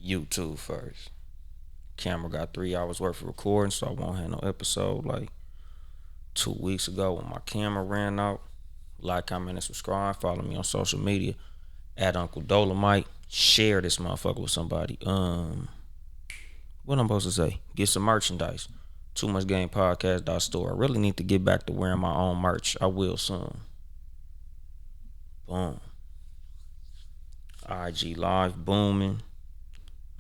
YouTube first. Camera got 3 hours worth of recording, so I won't have no episode like 2 weeks ago when my camera ran out. Like, comment, and subscribe. Follow me on social media at Uncle Dolemite. Share this motherfucker with somebody. What I'm supposed to say? Get some merchandise. Too Much Game Podcast store. I really need to get back to wearing my own merch. I will soon. Boom. IG live booming.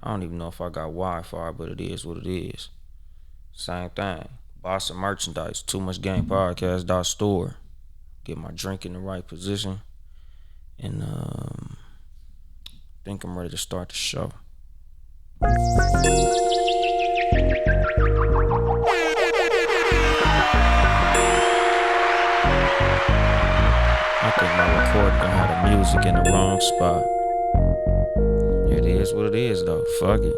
I don't even know if I got Wi-Fi, but it is what it is. Same thing. Buy some merchandise. Too Much Game Podcast store. Get my drink in the right position. And think I'm ready to start the show. I think my recording gonna have the music in the wrong spot. It is what it is though. Fuck it.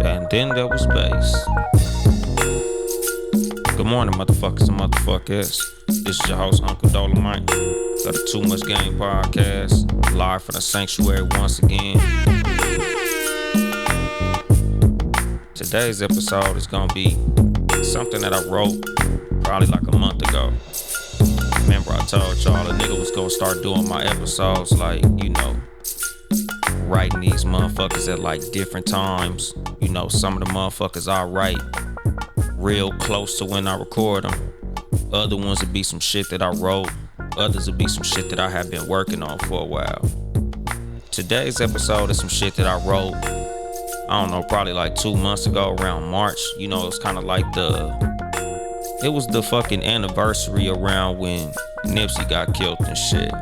And then there was bass. Good morning, motherfuckers and motherfuckers. This is your host, Uncle Dolemite. Got a Too Much Game Podcast. Live from the sanctuary once again. Today's episode is gonna be something that I wrote probably like a month ago. Remember I told y'all a nigga was gonna start doing my episodes like, writing these motherfuckers at like different times. Some of the motherfuckers I write real close to when I record them. Other ones would be some shit that I wrote. Others would be some shit that I have been working on for a while. Today's episode is some shit that I wrote, I don't know, probably like 2 months ago around March. It was kind of like it was the fucking anniversary around when Nipsey got killed and shit.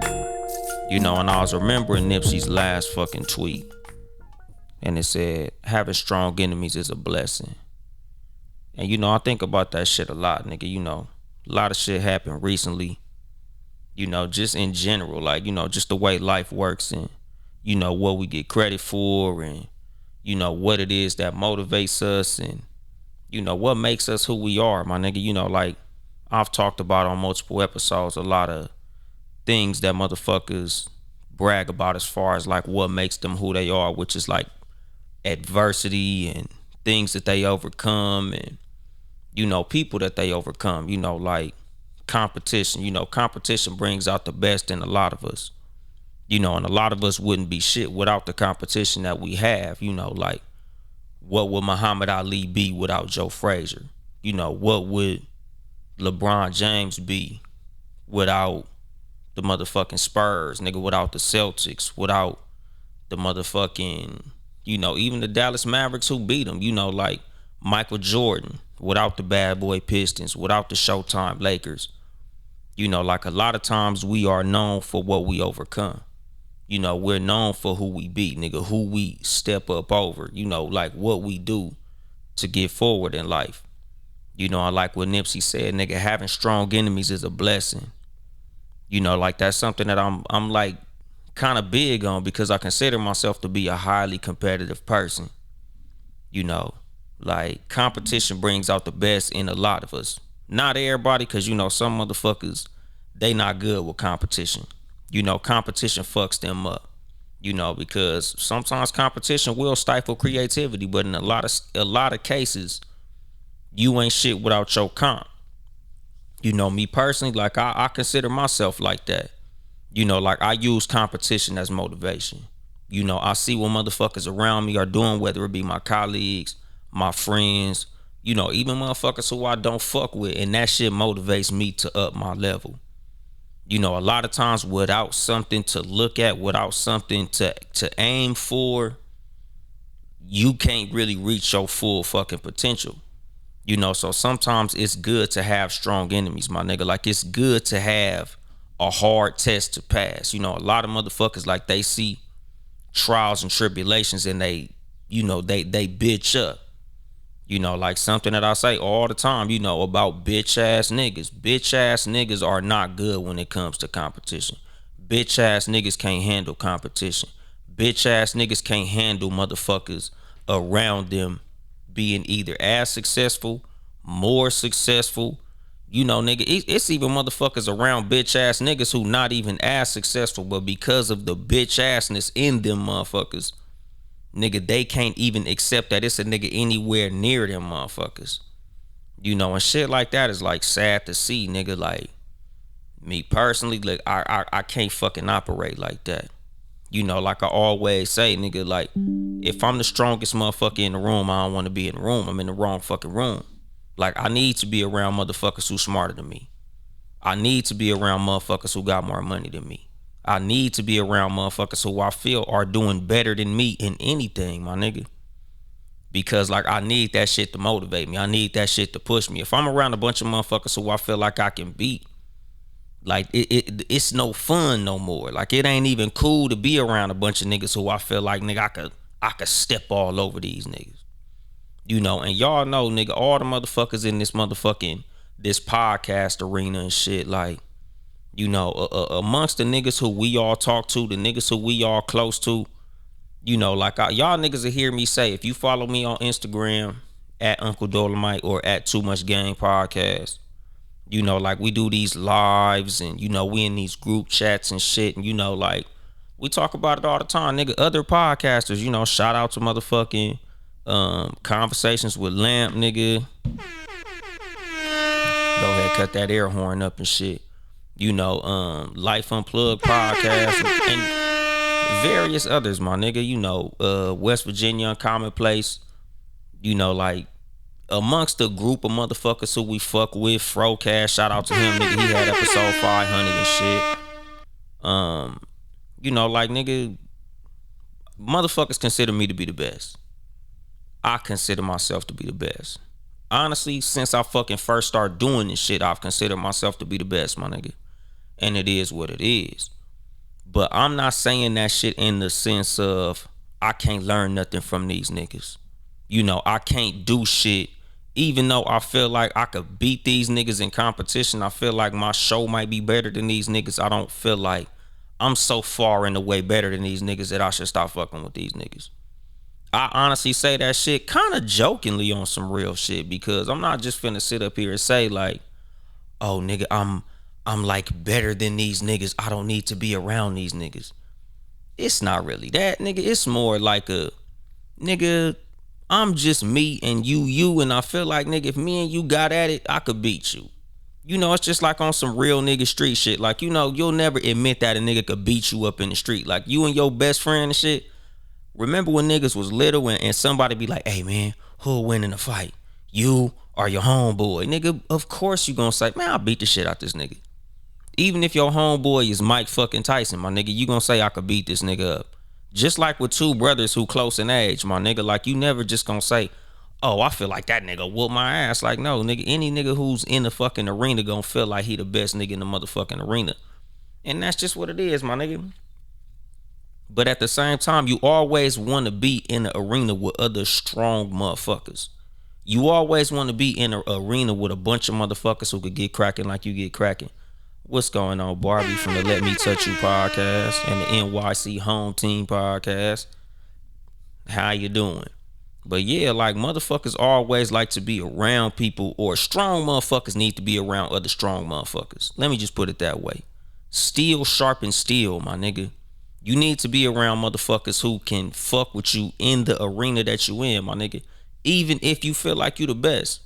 And I was remembering Nipsey's last fucking tweet. And it said, having strong enemies is a blessing. And I think about that shit a lot, nigga. A lot of shit happened recently. Just in general, like, just the way life works and, what we get credit for and, what it is that motivates us and, what makes us who we are, my nigga. Like I've talked about on multiple episodes, a lot of things that motherfuckers brag about as far as like what makes them who they are, which is like adversity and things that they overcome and, people that they overcome, like competition. Competition brings out the best in a lot of us. And a lot of us wouldn't be shit without the competition that we have. Like what would Muhammad Ali be without Joe Frazier? What would LeBron James be without the motherfucking Spurs, nigga, without the Celtics, without the motherfucking, even the Dallas Mavericks who beat them, like Michael Jordan, without the Bad Boy Pistons, without the Showtime Lakers. Like a lot of times we are known for what we overcome. We're known for who we be, nigga, who we step up over, like what we do to get forward in life. I like what Nipsey said, nigga, having strong enemies is a blessing. Like that's something that I'm like kind of big on because I consider myself to be a highly competitive person. Like competition brings out the best in a lot of us. Not everybody, because some motherfuckers, they not good with competition. Competition fucks them up. Because sometimes competition will stifle creativity, but in a lot of cases, you ain't shit without your comp. Me personally, like I consider myself like that. Like I use competition as motivation. I see what motherfuckers around me are doing, whether it be my colleagues, my friends, even motherfuckers who I don't fuck with, and that shit motivates me to up my level. A lot of times without something to look at, without something to aim for, you can't really reach your full fucking potential. So sometimes it's good to have strong enemies, my nigga. Like it's good to have a hard test to pass. A lot of motherfuckers, like they see trials and tribulations and they bitch up. Like something that I say all the time, about bitch ass niggas. Bitch ass niggas are not good when it comes to competition. Bitch ass niggas can't handle competition. Bitch ass niggas can't handle motherfuckers around them being either as successful, more successful, You know, nigga, it's even motherfuckers around bitch ass niggas who not even as successful, but because of the bitch assness in them motherfuckers, nigga, they can't even accept that it's a nigga anywhere near them motherfuckers. You know, and shit like that is like sad to see, nigga. Like me personally, like I can't fucking operate like that. You know, like I always say, nigga, like if I'm the strongest motherfucker in the room, I don't want to be in the room. I'm in the wrong fucking room. Like I need to be around motherfuckers who smarter than me. I need to be around motherfuckers who got more money than me. I need to be around motherfuckers who I feel are doing better than me in anything, my nigga. Because like I need that shit to motivate me. I need that shit to push me. If I'm around a bunch of motherfuckers who I feel like I can beat, like it's no fun no more. Like it ain't even cool to be around a bunch of niggas who I feel like nigga I could step all over these niggas. You know, and y'all know, nigga, all the motherfuckers in this motherfucking this podcast arena and shit, like, you know, amongst the niggas who we all talk to, the niggas who we all close to, you know, like y'all niggas will hear me say, if you follow me on Instagram at Uncle Dolemite or at Too Much Game Podcast, you know, like we do these lives and, you know, we in these group chats and shit, and, you know, like we talk about it all the time, nigga. Other podcasters, you know, shout out to motherfucking Conversations with Lamp, nigga. Go ahead, cut that air horn up and shit. You know, Life Unplugged podcast and various others, my nigga. You know, West Virginia Commonplace. You know, like amongst the group of motherfuckers who we fuck with, Frocast, shout out to him, nigga. He had episode 500 and shit. You know, like nigga, motherfuckers consider me to be the best. I consider myself to be the best. Honestly, since I fucking first started doing this shit, I've considered myself to be the best, my nigga. And it is what it is. But I'm not saying that shit in the sense of I can't learn nothing from these niggas. You know, I can't do shit. Even though I feel like I could beat these niggas in competition, I feel like my show might be better than these niggas. I don't feel like I'm so far in the way better than these niggas that I should stop fucking with these niggas. I honestly say that shit kind of jokingly on some real shit, because I'm not just finna sit up here and say like, oh nigga, I'm like better than these niggas, I don't need to be around these niggas. It's not really that, nigga. It's more like a nigga, I'm just me and you, and I feel like, nigga, if me and you got at it, I could beat you. You know, it's just like on some real nigga street shit. Like, you know, you'll never admit that a nigga could beat you up in the street. Like you and your best friend and shit. Remember when niggas was little and somebody be like, hey man, who'll win in a fight? You or your homeboy? Nigga, of course you gonna say, man, I'll beat the shit out this nigga. Even if your homeboy is Mike fucking Tyson, my nigga, you gonna say I could beat this nigga up. Just like with two brothers who close in age, my nigga, like you never just gonna say, oh, I feel like that nigga whoop my ass. Like, no, nigga, any nigga who's in the fucking arena gonna feel like he the best nigga in the motherfucking arena. And that's just what it is, my nigga. But at the same time, you always want to be in the arena with other strong motherfuckers. You always want to be in an arena with a bunch of motherfuckers who could get cracking like you get cracking. What's going on, Barbie from the Let Me Touch You podcast and the NYC Home Team podcast? How you doing? But yeah, like motherfuckers always like to be around people, or strong motherfuckers need to be around other strong motherfuckers. Let me just put it that way. Steel sharpens steel, my nigga. You need to be around motherfuckers who can fuck with you in the arena that you in, my nigga. Even if you feel like you the best.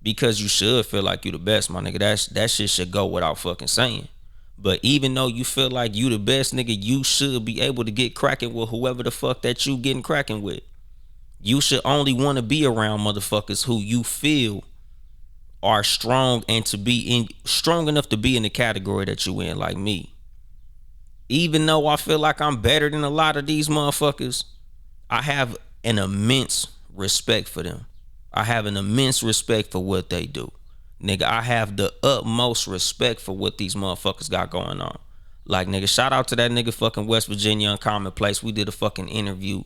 Because you should feel like you the best, my nigga. That shit should go without fucking saying. But even though you feel like you the best, nigga, you should be able to get cracking with whoever the fuck that you getting cracking with. You should only want to be around motherfuckers who you feel are strong and to be in strong enough to be in the category that you in, like me. Even though I feel like I'm better than a lot of these motherfuckers, I have an immense respect for them. I have an immense respect for what they do. Nigga, I have the utmost respect for what these motherfuckers got going on. Like, nigga, shout out to that nigga fucking West Virginia Uncommon Place. We did a fucking interview,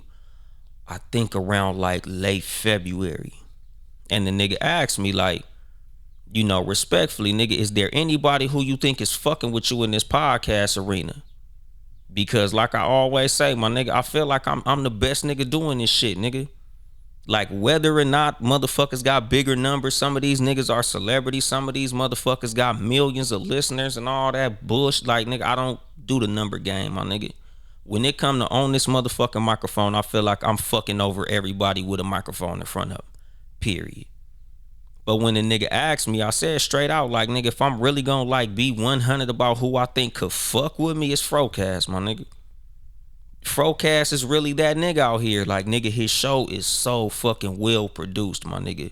I think around like late February. And the nigga asked me like, you know, respectfully, nigga, is there anybody who you think is fucking with you in this podcast arena? Because like I always say, my nigga, I feel like I'm the best nigga doing this shit, nigga. Like whether or not motherfuckers got bigger numbers, some of these niggas are celebrities, some of these motherfuckers got millions of listeners and all that bullshit. Like nigga, I don't do the number game, my nigga. When it come to own this motherfucking microphone, I feel like I'm fucking over everybody with a microphone in front of them. Period. But when the nigga asked me, I said straight out, like, nigga, if I'm really gonna like be 100 about who I think could fuck with me, it's Frocast, my nigga. Frocast is really that nigga out here. Like, nigga, his show is so fucking well produced, my nigga.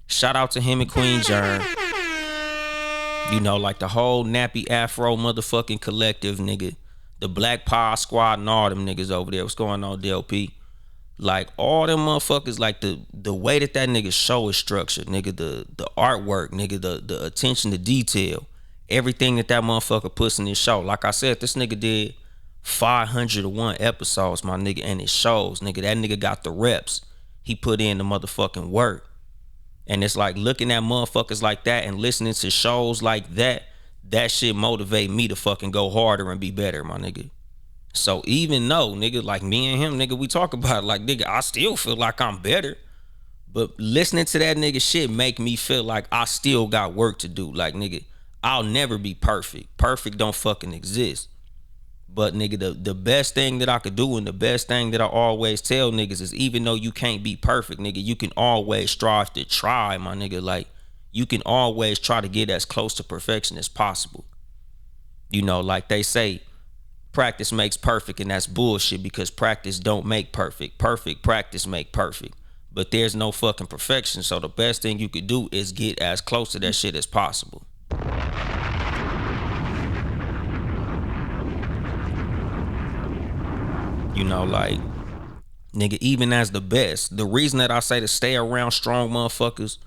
Shout out to him and Queen Jern. You know, like the whole Nappy Afro motherfucking collective, nigga. The Black Power Squad and all them niggas over there. What's going on, DLP? Like all them motherfuckers, like the way that nigga show is structured, nigga, the artwork, nigga, the attention to detail, everything that motherfucker puts in his show. Like I said, this nigga did 501 episodes, my nigga, and it shows, nigga. That nigga got the reps. He put in the motherfucking work. And it's like looking at motherfuckers like that and listening to shows like that shit motivate me to fucking go harder and be better, my nigga. So even though, nigga, like me and him, nigga, we talk about it, like, nigga, I still feel like I'm better. But listening to that nigga shit make me feel like I still got work to do. Like, nigga, I'll never be perfect. Perfect don't fucking exist. But, nigga, the best thing that I could do and the best thing that I always tell niggas is even though you can't be perfect, nigga, you can always strive to try, my nigga. Like, you can always try to get as close to perfection as possible. You know, like they say, practice makes perfect, and that's bullshit because practice don't make perfect. Perfect practice make perfect. But there's no fucking perfection, so the best thing you could do is get as close to that shit as possible. You know, like, nigga, even as the best, the reason that I say to stay around strong motherfuckers,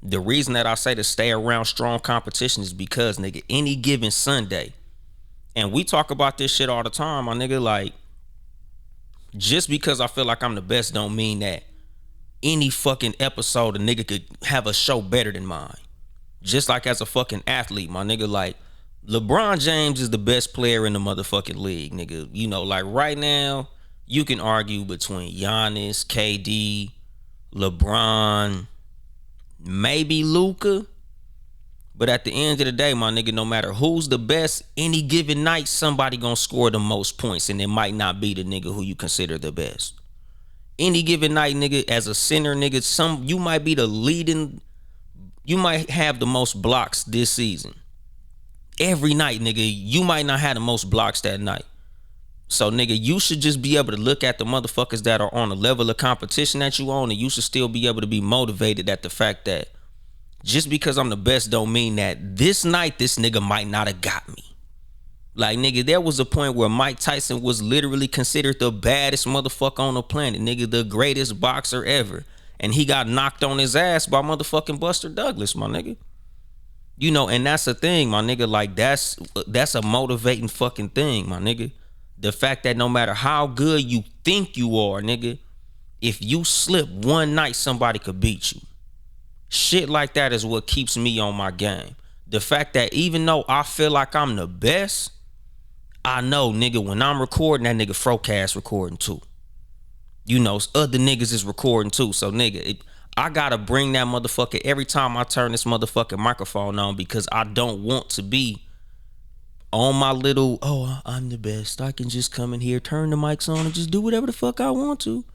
the reason that I say to stay around strong competition is because, nigga, any given Sunday, and we talk about this shit all the time, my nigga, like, just because I feel like I'm the best don't mean that any fucking episode a nigga could have a show better than mine. Just like as a fucking athlete, my nigga, like, LeBron James is the best player in the motherfucking league, nigga. You know, like right now, you can argue between Giannis, KD, LeBron, maybe Luka. But at the end of the day, my nigga, no matter who's the best, any given night, somebody gonna score the most points, and it might not be the nigga who you consider the best. Any given night, nigga, as a center, nigga, you might be the leading, you might have the most blocks this season. Every night, nigga, you might not have the most blocks that night. So, nigga, you should just be able to look at the motherfuckers that are on a level of competition that you on, and you should still be able to be motivated at the fact that just because I'm the best don't mean that this night this nigga might not have got me. Like, nigga, there was a point where Mike Tyson was literally considered the baddest motherfucker on the planet, nigga, the greatest boxer ever. And he got knocked on his ass by motherfucking Buster Douglas, my nigga. You know, and that's the thing, my nigga, like that's a motivating fucking thing, my nigga. The fact that no matter how good you think you are, nigga, if you slip one night, somebody could beat you. Shit like that is what keeps me on my game. The fact that even though I feel like I'm the best, I know, nigga, when I'm recording, that nigga Frocast recording too. You know, other niggas is recording too. So, nigga, I gotta bring that motherfucker every time I turn this motherfucking microphone on because I don't want to be on my little, oh, I'm the best. I can just come in here, turn the mics on, and just do whatever the fuck I want to.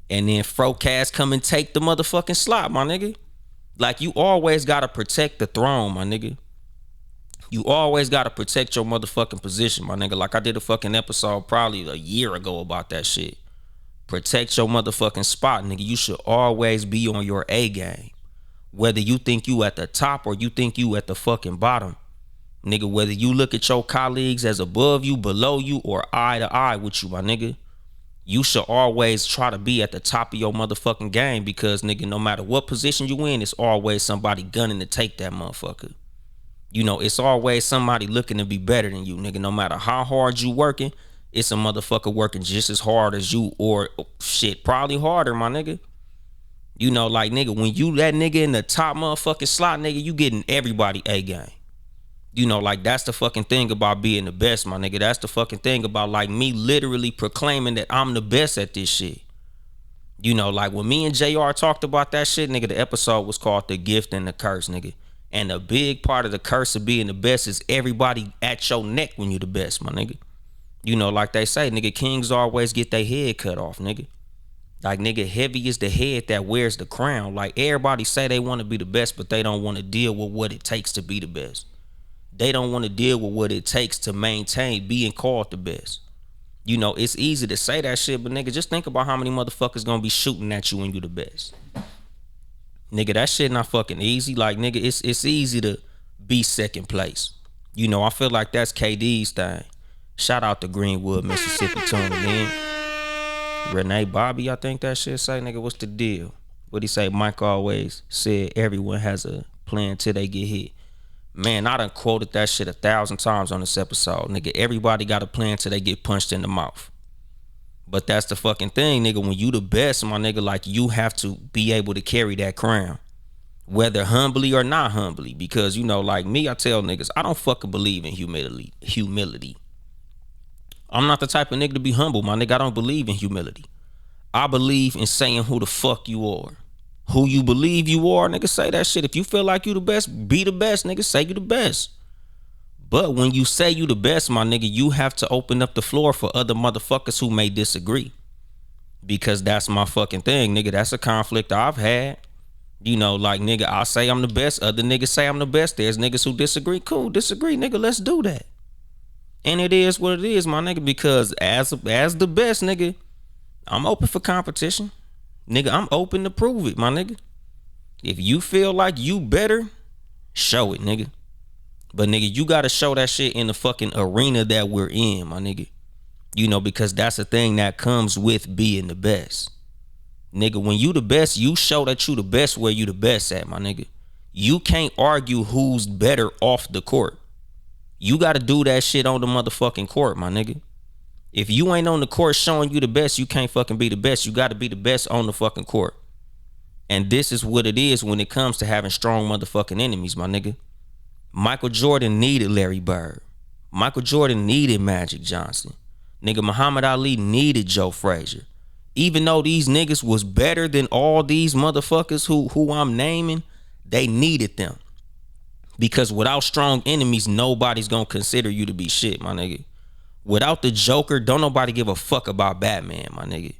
And then Frocast come and take the motherfucking slot, my nigga. Like, you always gotta protect the throne, my nigga. You always gotta protect your motherfucking position, my nigga. Like, I did a fucking episode probably a year ago about that shit. Protect your motherfucking spot, nigga. You should always be on your A game. Whether you think you at the top or you think you at the fucking bottom. Nigga, whether you look at your colleagues as above you, below you, or eye to eye with you, my nigga, you should always try to be at the top of your motherfucking game because, nigga, no matter what position you in, it's always somebody gunning to take that motherfucker. You know, it's always somebody looking to be better than you, nigga. No matter how hard you working, it's a motherfucker working just as hard as you, or shit, probably harder, my nigga. You know, like, nigga, when you that nigga in the top motherfucking slot, nigga, you getting everybody A game. You know, like, that's the fucking thing about being the best, my nigga. That's the fucking thing about, like, me literally proclaiming that I'm the best at this shit. You know, like when me and JR talked about that shit, nigga, the episode was called The Gift and the Curse, nigga. And a big part of the curse of being the best is everybody at your neck when you the best, my nigga. You know, like they say, nigga, kings always get their head cut off, nigga. Like, nigga, heavy is the head that wears the crown. Like, everybody say they want to be the best, but they don't want to deal with what it takes to be the best. They don't want to deal with what it takes to maintain being called the best. You know, it's easy to say that shit, but nigga, just think about how many motherfuckers gonna be shooting at you when you the best. Nigga, that shit not fucking easy. Like, nigga, it's easy to be second place. You know, I feel like that's KD's thing. Shout out to Greenwood, Mississippi, tuning in. Renee Bobby, I think that shit say, nigga, what's the deal? What he say? Mike always said everyone has a plan till they get hit. Man, I done quoted that shit 1,000 times on this episode. Nigga, everybody got a plan till they get punched in the mouth. But that's the fucking thing, nigga. When you the best, my nigga, like, you have to be able to carry that crown. Whether humbly or not humbly. Because, you know, like me, I tell niggas, I don't fucking believe in humility. I'm not the type of nigga to be humble, my nigga. I don't believe in humility. I believe in saying who the fuck you are. Who you believe you are, nigga, say that shit. If you feel like you the best, be the best, nigga. Say you the best. But when you say you the best, my nigga, you have to open up the floor for other motherfuckers who may disagree. Because that's my fucking thing, nigga. That's a conflict I've had. You know, like, nigga, I say I'm the best. Other niggas say I'm the best. There's niggas who disagree. Cool, disagree, nigga. Let's do that. And it is what it is, my nigga. Because as the best, nigga, I'm open for competition. Nigga, I'm open to prove it, my nigga. If you feel like you better, show it, nigga. But, nigga, you gotta show that shit in the fucking arena that we're in, my nigga. You know, because that's the thing that comes with being the best. Nigga, when you the best, you show that you the best where you the best at, my nigga. You can't argue who's better off the court. You gotta do that shit on the motherfucking court, my nigga. If you ain't on the court showing you the best, you can't fucking be the best. You gotta be the best on the fucking court. And this is what it is when it comes to having strong motherfucking enemies, my nigga. Michael Jordan needed Larry Bird. Michael Jordan needed Magic Johnson. Nigga, Muhammad Ali needed Joe Frazier. Even though these niggas was better than all these motherfuckers who I'm naming, they needed them. Because without strong enemies, nobody's gonna consider you to be shit, my nigga. Without the Joker, don't nobody give a fuck about Batman, my nigga.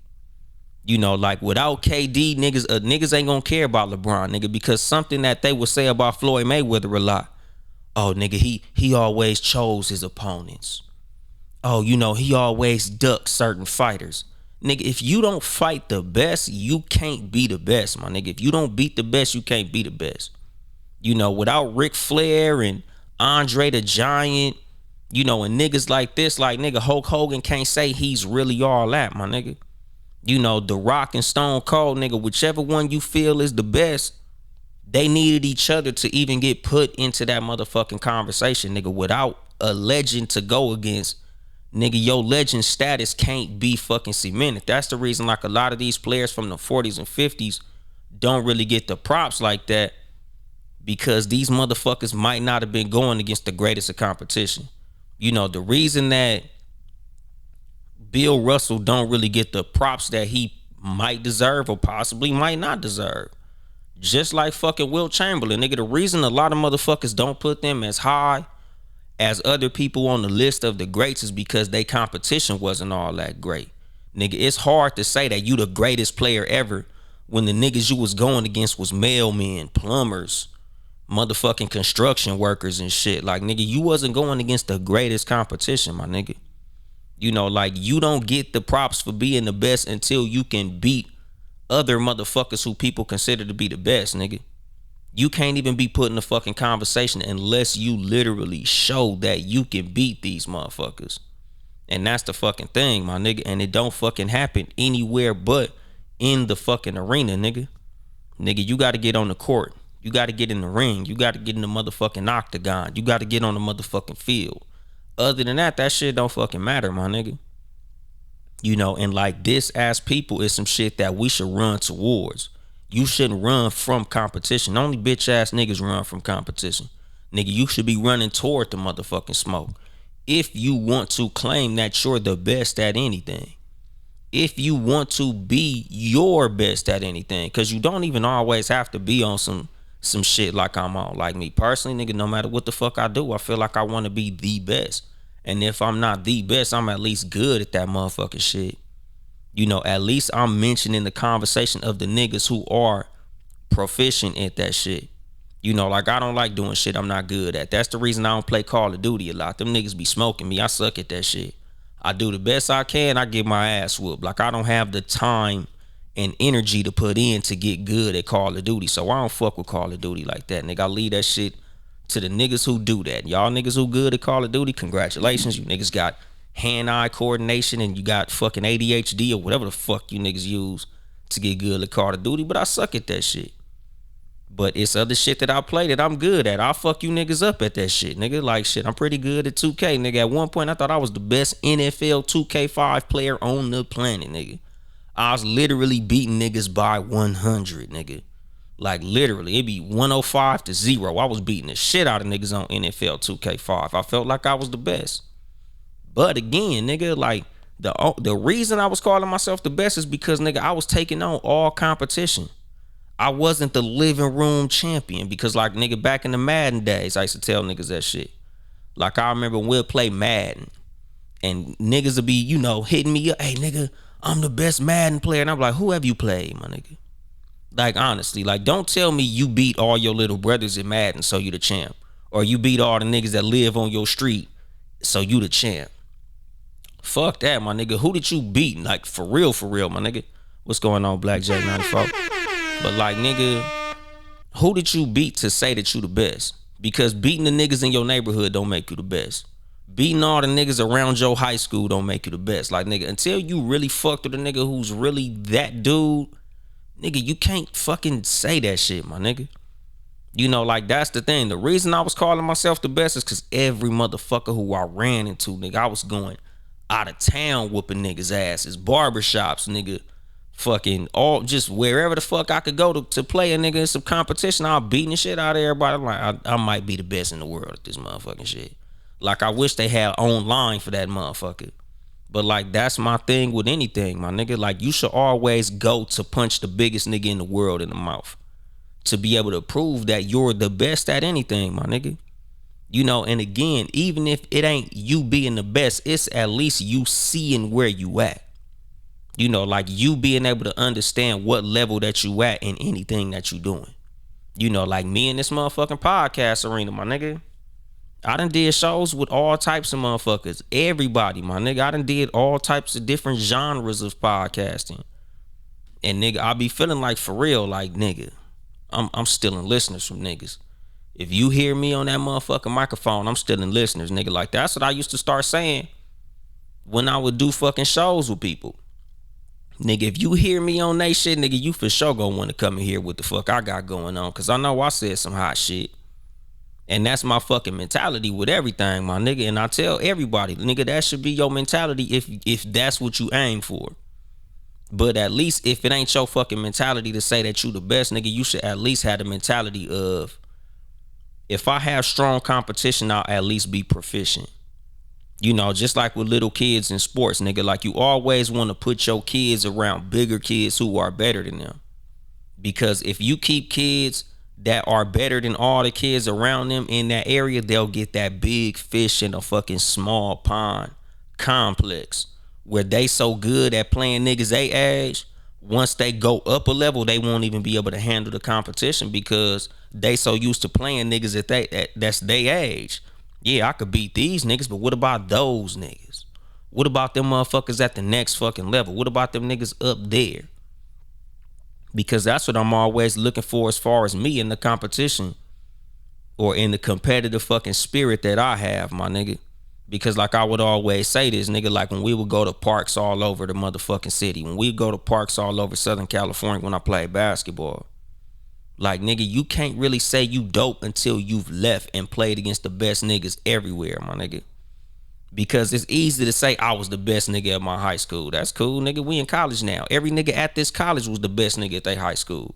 You know, like, without KD, niggas ain't gonna care about LeBron, nigga, because something that they would say about Floyd Mayweather a lot. Oh, nigga, he always chose his opponents. Oh, you know, he always ducked certain fighters. Nigga, if you don't fight the best, you can't be the best, my nigga. If you don't beat the best, you can't be the best. You know, without Ric Flair and Andre the Giant, you know, and niggas like this, like, nigga, Hulk Hogan can't say he's really all that, my nigga. You know, The Rock and Stone Cold, nigga, whichever one you feel is the best, they needed each other to even get put into that motherfucking conversation, nigga. Without a legend to go against, nigga, your legend status can't be fucking cemented. That's the reason, like, a lot of these players from the 40s and 50s don't really get the props like that, because these motherfuckers might not have been going against the greatest of competition. You know, the reason that Bill Russell don't really get the props that he might deserve or possibly might not deserve. Just like fucking Wilt Chamberlain, nigga, the reason a lot of motherfuckers don't put them as high as other people on the list of the greats is because they competition wasn't all that great. Nigga, it's hard to say that you the greatest player ever when the niggas you was going against was mailmen, plumbers, motherfucking construction workers and shit. Like, nigga, you wasn't going against the greatest competition, my nigga. You know, like, you don't get the props for being the best until you can beat other motherfuckers who people consider to be the best, nigga. You can't even be put in the fucking conversation unless you literally show that you can beat these motherfuckers. And that's the fucking thing, my nigga. And it don't fucking happen anywhere but in the fucking arena, nigga. Nigga, you gotta get on the court. You gotta get in the ring. You gotta get in the motherfucking octagon. You gotta get on the motherfucking field. Other than that, that shit don't fucking matter, my nigga. You know, and like, this as people is some shit that we should run towards. You shouldn't run from competition. Only bitch ass niggas run from competition. Nigga, you should be running toward the motherfucking smoke if you want to claim that you're the best at anything. if you want to be your best at anything, because you don't even always have to be on some shit like I'm on. Like me personally, nigga, no matter what the fuck I do, I feel like I want to be the best. And if I'm not the best, I'm at least good at that motherfucking shit. You know, at least I'm mentioning the conversation of the niggas who are proficient at that shit. You know, like I don't like doing shit I'm not good at. That's the reason I don't play Call of Duty a lot. Them niggas be smoking me. I suck at that shit. I do the best I can. I get my ass whooped. Like I don't have the time and energy to put in to get good at Call of Duty. So I don't fuck with Call of Duty like that, nigga. I leave that shit to the niggas who do that. Y'all niggas who good at Call of Duty, congratulations. You niggas got hand-eye coordination and you got fucking ADHD or whatever the fuck you niggas use to get good at Call of Duty. But I suck at that shit. But it's other shit that I play that I'm good at. I'll fuck you niggas up at that shit, nigga. Like shit, I'm pretty good at 2K, nigga. At one point, I thought I was the best NFL 2K5 player on the planet, nigga. I was literally beating niggas by 100, nigga. Like literally, it'd be 105 to 0. I was beating the shit out of niggas on NFL 2K5. I felt like I was the best. But again, nigga, like the reason I was calling myself the best is because, nigga, I was taking on all competition. I wasn't the living room champion because, like, nigga, back in the Madden days, I used to tell niggas that shit. Like, I remember we'll play Madden and niggas would be, you know, hitting me up. Hey, nigga, I'm the best Madden player. And I'm like, who have you played, my nigga? Like, honestly, like, don't tell me you beat all your little brothers in Madden so you the champ. Or you beat all the niggas that live on your street so you the champ. Fuck that, my nigga. Who did you beat? Like, for real, my nigga. What's going on, Black Jack 94? But like, nigga, who did you beat to say that you the best? Because beating the niggas in your neighborhood don't make you the best. Beating all the niggas around your high school don't make you the best. Like, nigga, until you really fucked with a nigga who's really that dude, nigga, you can't fucking say that shit, my nigga. You know, like, that's the thing. The reason I was calling myself the best is because every motherfucker who I ran into, nigga, I was going out of town whooping niggas' asses. Barbershops, nigga. Fucking all, just wherever the fuck I could go to play a nigga in some competition, I'll beating the shit out of everybody. I'm like, I might be the best in the world at this motherfucking shit. Like, I wish they had online for that motherfucker. But like, that's my thing with anything, my nigga. Like, you should always go to punch the biggest nigga in the world in the mouth to be able to prove that you're the best at anything, my nigga. You know, and again, even if it ain't you being the best, it's at least you seeing where you at. You know, like you being able to understand what level that you at in anything that you doing. You know, like me in this motherfucking podcast arena, my nigga. I done did shows with all types of motherfuckers. Everybody, my nigga. I done did all types of different genres of podcasting. And nigga, I be feeling like, for real, like, nigga, I'm stealing listeners from niggas. If you hear me on that motherfucking microphone, I'm stealing listeners, nigga. Like, that's what I used to start saying when I would do fucking shows with people. Nigga, if you hear me on that shit, nigga, you for sure gonna want to come in here with the fuck I got going on. Cause I know I said some hot shit. And that's my fucking mentality with everything, my nigga. And I tell everybody, nigga, that should be your mentality if that's what you aim for. But at least if it ain't your fucking mentality to say that you the best, nigga, you should at least have the mentality of, if I have strong competition, I'll at least be proficient. You know, just like with little kids in sports, nigga, like you always want to put your kids around bigger kids who are better than them. Because if you keep kids that are better than all the kids around them in that area, they'll get that big fish in a fucking small pond complex where they so good at playing niggas they age. Once they go up a level, they won't even be able to handle the competition because they so used to playing niggas that's they age. Yeah, I could beat these niggas, but what about those niggas? What about them motherfuckers at the next fucking level? What about them niggas up there? Because that's what I'm always looking for as far as me in the competition or in the competitive fucking spirit that I have, my nigga. Because like I would always say this, nigga, like when we would go to parks all over the motherfucking city, when we go to parks all over Southern California when I played basketball, like, nigga, you can't really say you dope until you've left and played against the best niggas everywhere, my nigga. Because it's easy to say I was the best nigga at my high school. That's cool, nigga. We in college now. Every nigga at this college was the best nigga at their high school.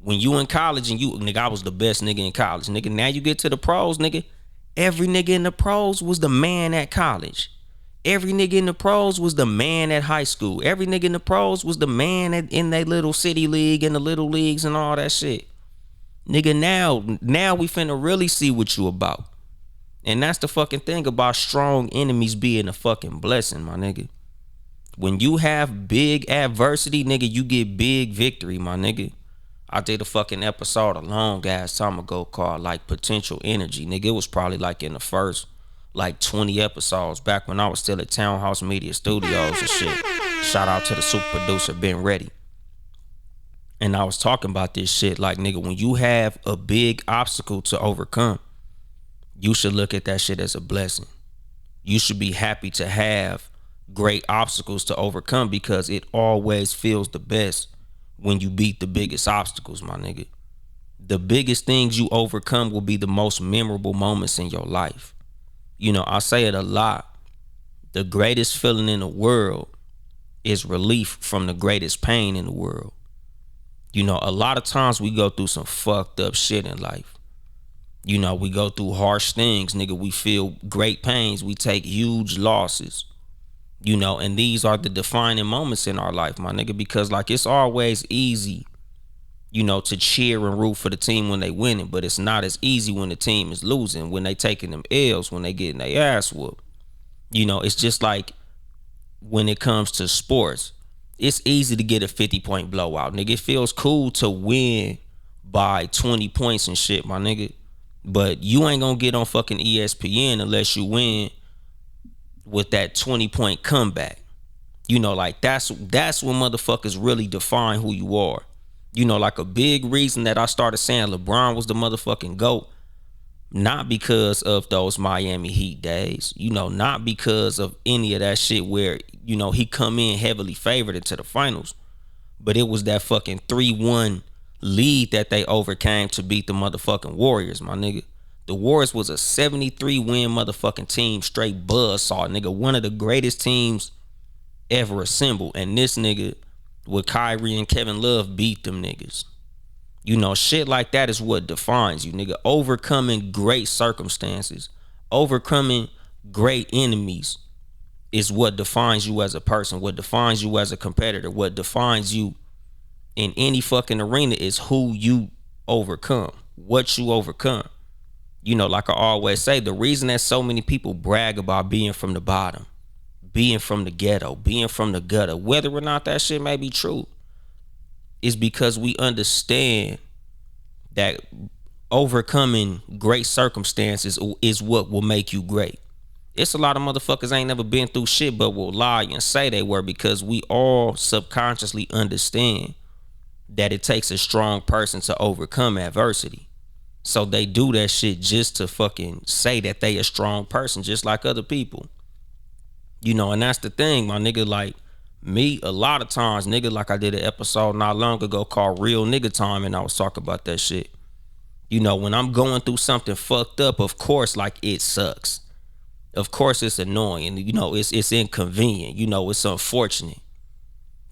When you in college and you, nigga, I was the best nigga in college. Nigga, now you get to the pros, nigga. Every nigga in the pros was the man at college. Every nigga in the pros was the man at high school. Every nigga in the pros was the man in that little city league and the little leagues and all that shit. Nigga, now we finna really see what you about. And that's the fucking thing about strong enemies being a fucking blessing, my nigga. When you have big adversity, nigga, you get big victory, my nigga. I did a fucking episode a long ass time ago called like Potential Energy. Nigga, it was probably like in the first like 20 episodes back when I was still at Townhouse Media Studios and shit. Shout out to the super producer Ben Reddy. And I was talking about this shit like, nigga, when you have a big obstacle to overcome, you should look at that shit as a blessing. You should be happy to have great obstacles to overcome because it always feels the best when you beat the biggest obstacles, my nigga. The biggest things you overcome will be the most memorable moments in your life. You know, I say it a lot. The greatest feeling in the world is relief from the greatest pain in the world. You know, a lot of times we go through some fucked up shit in life. You know, we go through harsh things, nigga. We feel great pains. We take huge losses. You know, and these are the defining moments in our life, my nigga, because like it's always easy, you know, to cheer and root for the team when they winning, but it's not as easy when the team is losing, when they taking them L's, when they getting their ass whooped. You know, it's just like when it comes to sports, it's easy to get a 50-point blowout, nigga. It feels cool to win by 20 points and shit, my nigga. But you ain't gonna get on fucking ESPN unless you win with that 20-point comeback. You know, like that's when motherfuckers really define who you are. You know, like a big reason that I started saying LeBron was the motherfucking GOAT, not because of those Miami Heat days, you know, not because of any of that shit where, you know, he come in heavily favored into the finals, but it was that fucking 3-1 lead that they overcame to beat the motherfucking Warriors, my nigga. The Warriors was a 73-win motherfucking team, straight buzzsaw, nigga. One of the greatest teams ever assembled. And this nigga with Kyrie and Kevin Love beat them niggas. You know, shit like that is what defines you, nigga. Overcoming great circumstances, overcoming great enemies is what defines you as a person, what defines you as a competitor, what defines you in any fucking arena is who you overcome, what you overcome. You know, like I always say, the reason that so many people brag about being from the bottom, being from the ghetto, being from the gutter, whether or not that shit may be true, is because we understand that overcoming great circumstances is what will make you great. It's a lot of motherfuckers ain't never been through shit but will lie and say they were, because we all subconsciously understand that it takes a strong person to overcome adversity. So they do that shit just to fucking say that they a strong person, just like other people. You know, and that's the thing, my nigga. Like me, a lot of times, nigga, like I did an episode not long ago called Real Nigga Time, and I was talking about that shit. You know, when I'm going through something fucked up, of course, like it sucks. Of course it's annoying. You know, it's inconvenient. You know, it's unfortunate.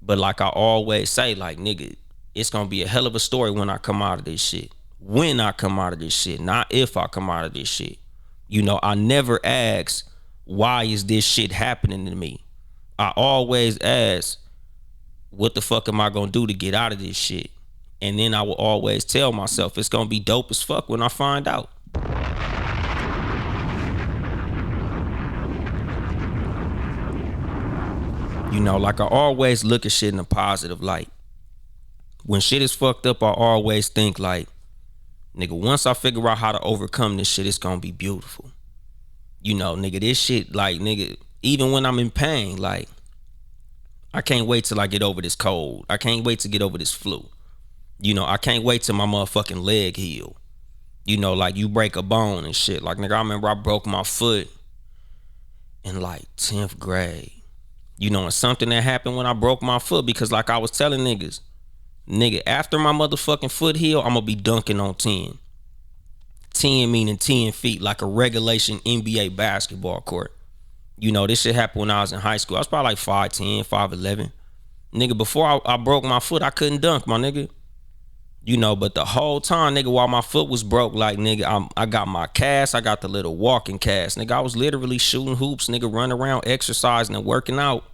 But like I always say, like, nigga, it's gonna be a hell of a story when I come out of this shit. When I come out of this shit, not if I come out of this shit. You know, I never ask, why is this shit happening to me? I always ask, what the fuck am I gonna do to get out of this shit? And then I will always tell myself it's gonna be dope as fuck when I find out. You know, like I always look at shit in a positive light. When shit is fucked up, I always think like, nigga, once I figure out how to overcome this shit, it's gonna be beautiful. You know, nigga, this shit, like, nigga, even when I'm in pain, like, I can't wait till I get over this cold. I can't wait to get over this flu. You know, I can't wait till my motherfucking leg heal. You know, like you break a bone and shit. Like, nigga, I remember I broke my foot in like 10th grade. You know, and something that happened when I broke my foot, because like I was telling niggas, nigga, after my motherfucking foot heal, I'm gonna be dunking on 10. 10 meaning 10 feet, like a regulation NBA basketball court. You know, this shit happened when I was in high school. I was probably like 5'10", 5'11". Nigga, before I broke my foot, I couldn't dunk, my nigga. But the whole time, nigga, while my foot was broke, like, nigga, I got my cast, I got the little walking cast, nigga. I was literally shooting hoops, nigga, running around, exercising and working out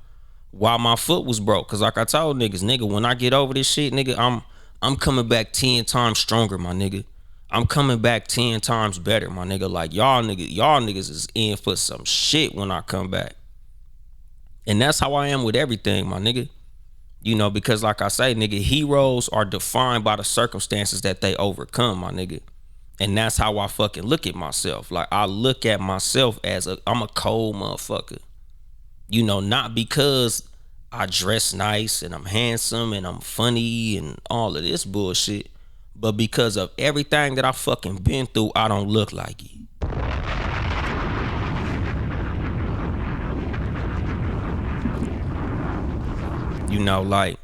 while my foot was broke. Cause like I told niggas, nigga, when I get over this shit, nigga, I'm coming back 10 times stronger, my nigga. I'm coming back 10 times better, my nigga. Like y'all niggas is in for some shit when I come back. And that's how I am with everything, my nigga. Because like I say, nigga, heroes are defined by the circumstances that they overcome, my nigga. And that's how I fucking look at myself. Like I look at myself as I'm a cold motherfucker. Not because I dress nice and I'm handsome and I'm funny and all of this bullshit, but because of everything that I fucking been through, I don't look like it. Like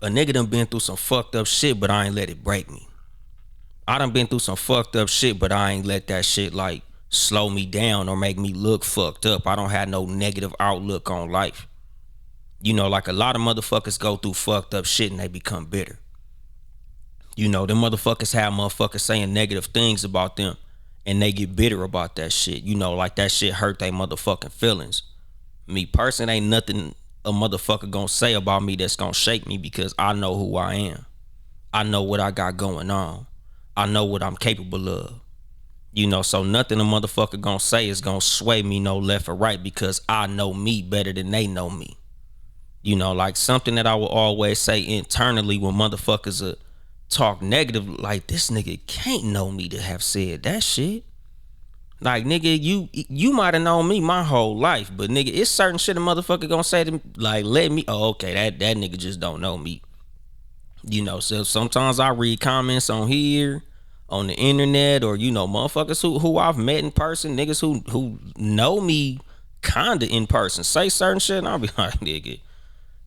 a nigga done been through some fucked up shit, but I ain't let it break me. I done been through some fucked up shit, but I ain't let that shit like slow me down or make me look fucked up. I don't have no negative outlook on life. Like a lot of motherfuckers go through fucked up shit and they become bitter. Them motherfuckers have motherfuckers saying negative things about them and they get bitter about that shit. Like that shit hurt they motherfucking feelings. Me personally, ain't nothing a motherfucker gonna say about me that's gonna shake me because I know who I am. I know what I got going on. I know what I'm capable of. So nothing a motherfucker gonna say is gonna sway me no left or right because I know me better than they know me. Like something that I will always say internally when motherfuckers talk negative, like this nigga can't know me to have said that shit. Like nigga, you might have known me my whole life, but nigga, it's certain shit a motherfucker gonna say to me, like let me. Oh, okay, that nigga just don't know me. So sometimes I read comments on here, on the internet, or motherfuckers who I've met in person, niggas who know me kinda in person, say certain shit, and I'll be like, nigga,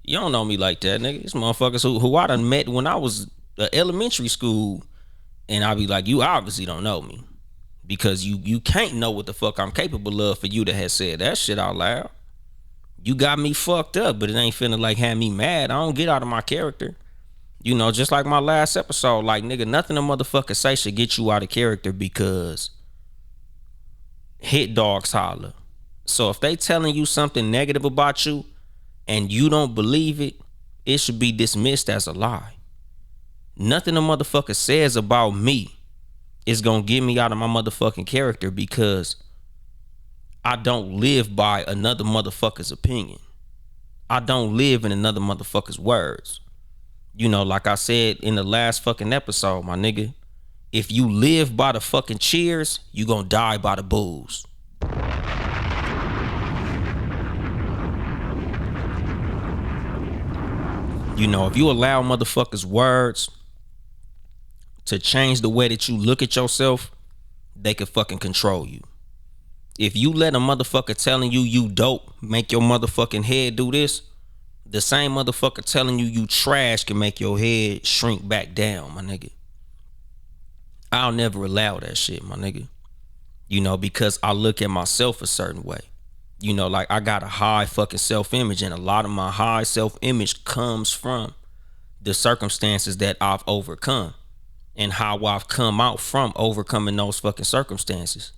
you don't know me like that, nigga. It's motherfuckers who I done met when I was elementary school, and I'll be like, you obviously don't know me. Because you can't know what the fuck I'm capable of for you to have said that shit out loud. You got me fucked up, but it ain't finna like have me mad. I don't get out of my character. Just like my last episode, like nigga, nothing a motherfucker say should get you out of character because hit dogs holler. So if they telling you something negative about you and you don't believe it, it should be dismissed as a lie. Nothing a motherfucker says about me is gonna get me out of my motherfucking character because I don't live by another motherfucker's opinion. I don't live in another motherfucker's words. Like I said in the last fucking episode, my nigga, if you live by the fucking cheers, you gonna die by the booze. If you allow motherfuckers' words to change the way that you look at yourself, they could fucking control you. If you let a motherfucker telling you dope make your motherfucking head do this, the same motherfucker telling you trash can make your head shrink back down, my nigga. I'll never allow that shit, my nigga. Because I look at myself a certain way. Like I got a high fucking self-image, and a lot of my high self-image comes from the circumstances that I've overcome and how I've come out from overcoming those fucking circumstances.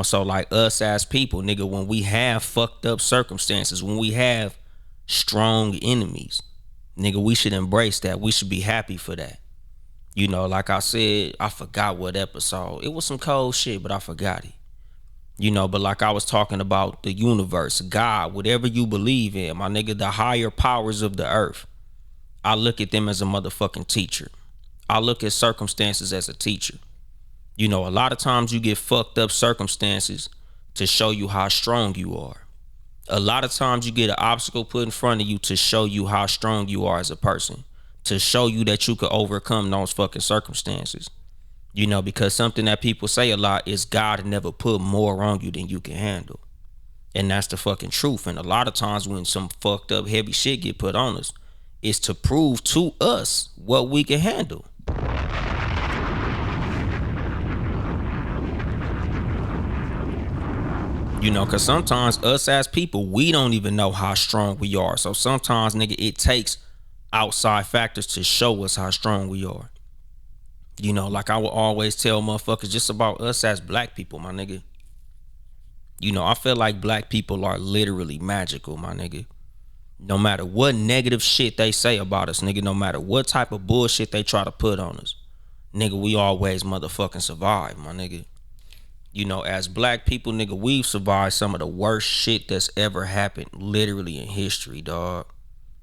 So like us as people, nigga, when we have fucked up circumstances, when we have strong enemies, nigga, we should embrace that. We should be happy for that. Like I said, I forgot what episode. It was some cold shit, but I forgot it. But like I was talking about the universe, God, whatever you believe in, my nigga, the higher powers of the earth, I look at them as a motherfucking teacher. I look at circumstances as a teacher. A lot of times you get fucked up circumstances to show you how strong you are. A lot of times you get an obstacle put in front of you to show you how strong you are as a person, to show you that you could overcome those fucking circumstances. Because something that people say a lot is God never put more on you than you can handle. And that's the fucking truth. And a lot of times when some fucked up heavy shit get put on us, it's to prove to us what we can handle. Because sometimes us as people, we don't even know how strong we are. So sometimes, nigga, it takes outside factors to show us how strong we are. You know, like I will always tell motherfuckers just about us as black people, my nigga. You know, I feel like black people are literally magical, my nigga. No matter what negative shit they say about us, nigga, no matter what type of bullshit they try to put on us, nigga, we always motherfucking survive, my nigga. You know, as black people, nigga, we've survived some of the worst shit that's ever happened literally in history, dog.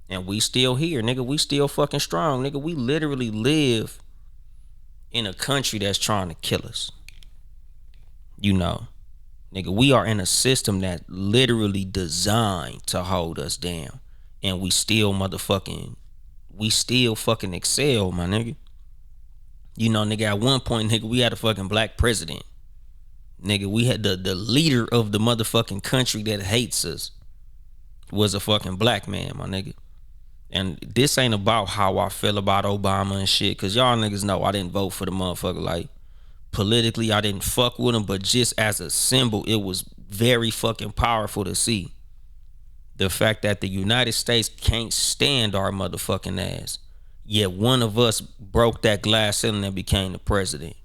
And we still here, nigga. We still fucking strong, nigga. We literally live in a country that's trying to kill us. You know, nigga, we are in a system that literally designed to hold us down. And we still fucking excel, my nigga. You know, nigga, at one point, nigga, we had a fucking black president. Nigga, we had the leader of the motherfucking country that hates us was a fucking black man, my nigga. And this ain't about how I feel about Obama and shit, cause y'all niggas know I didn't vote for the motherfucker. Like, politically, I didn't fuck with him, but just as a symbol, it was very fucking powerful to see the fact that the United States can't stand our motherfucking ass. Yet one of us broke that glass ceiling and became the president.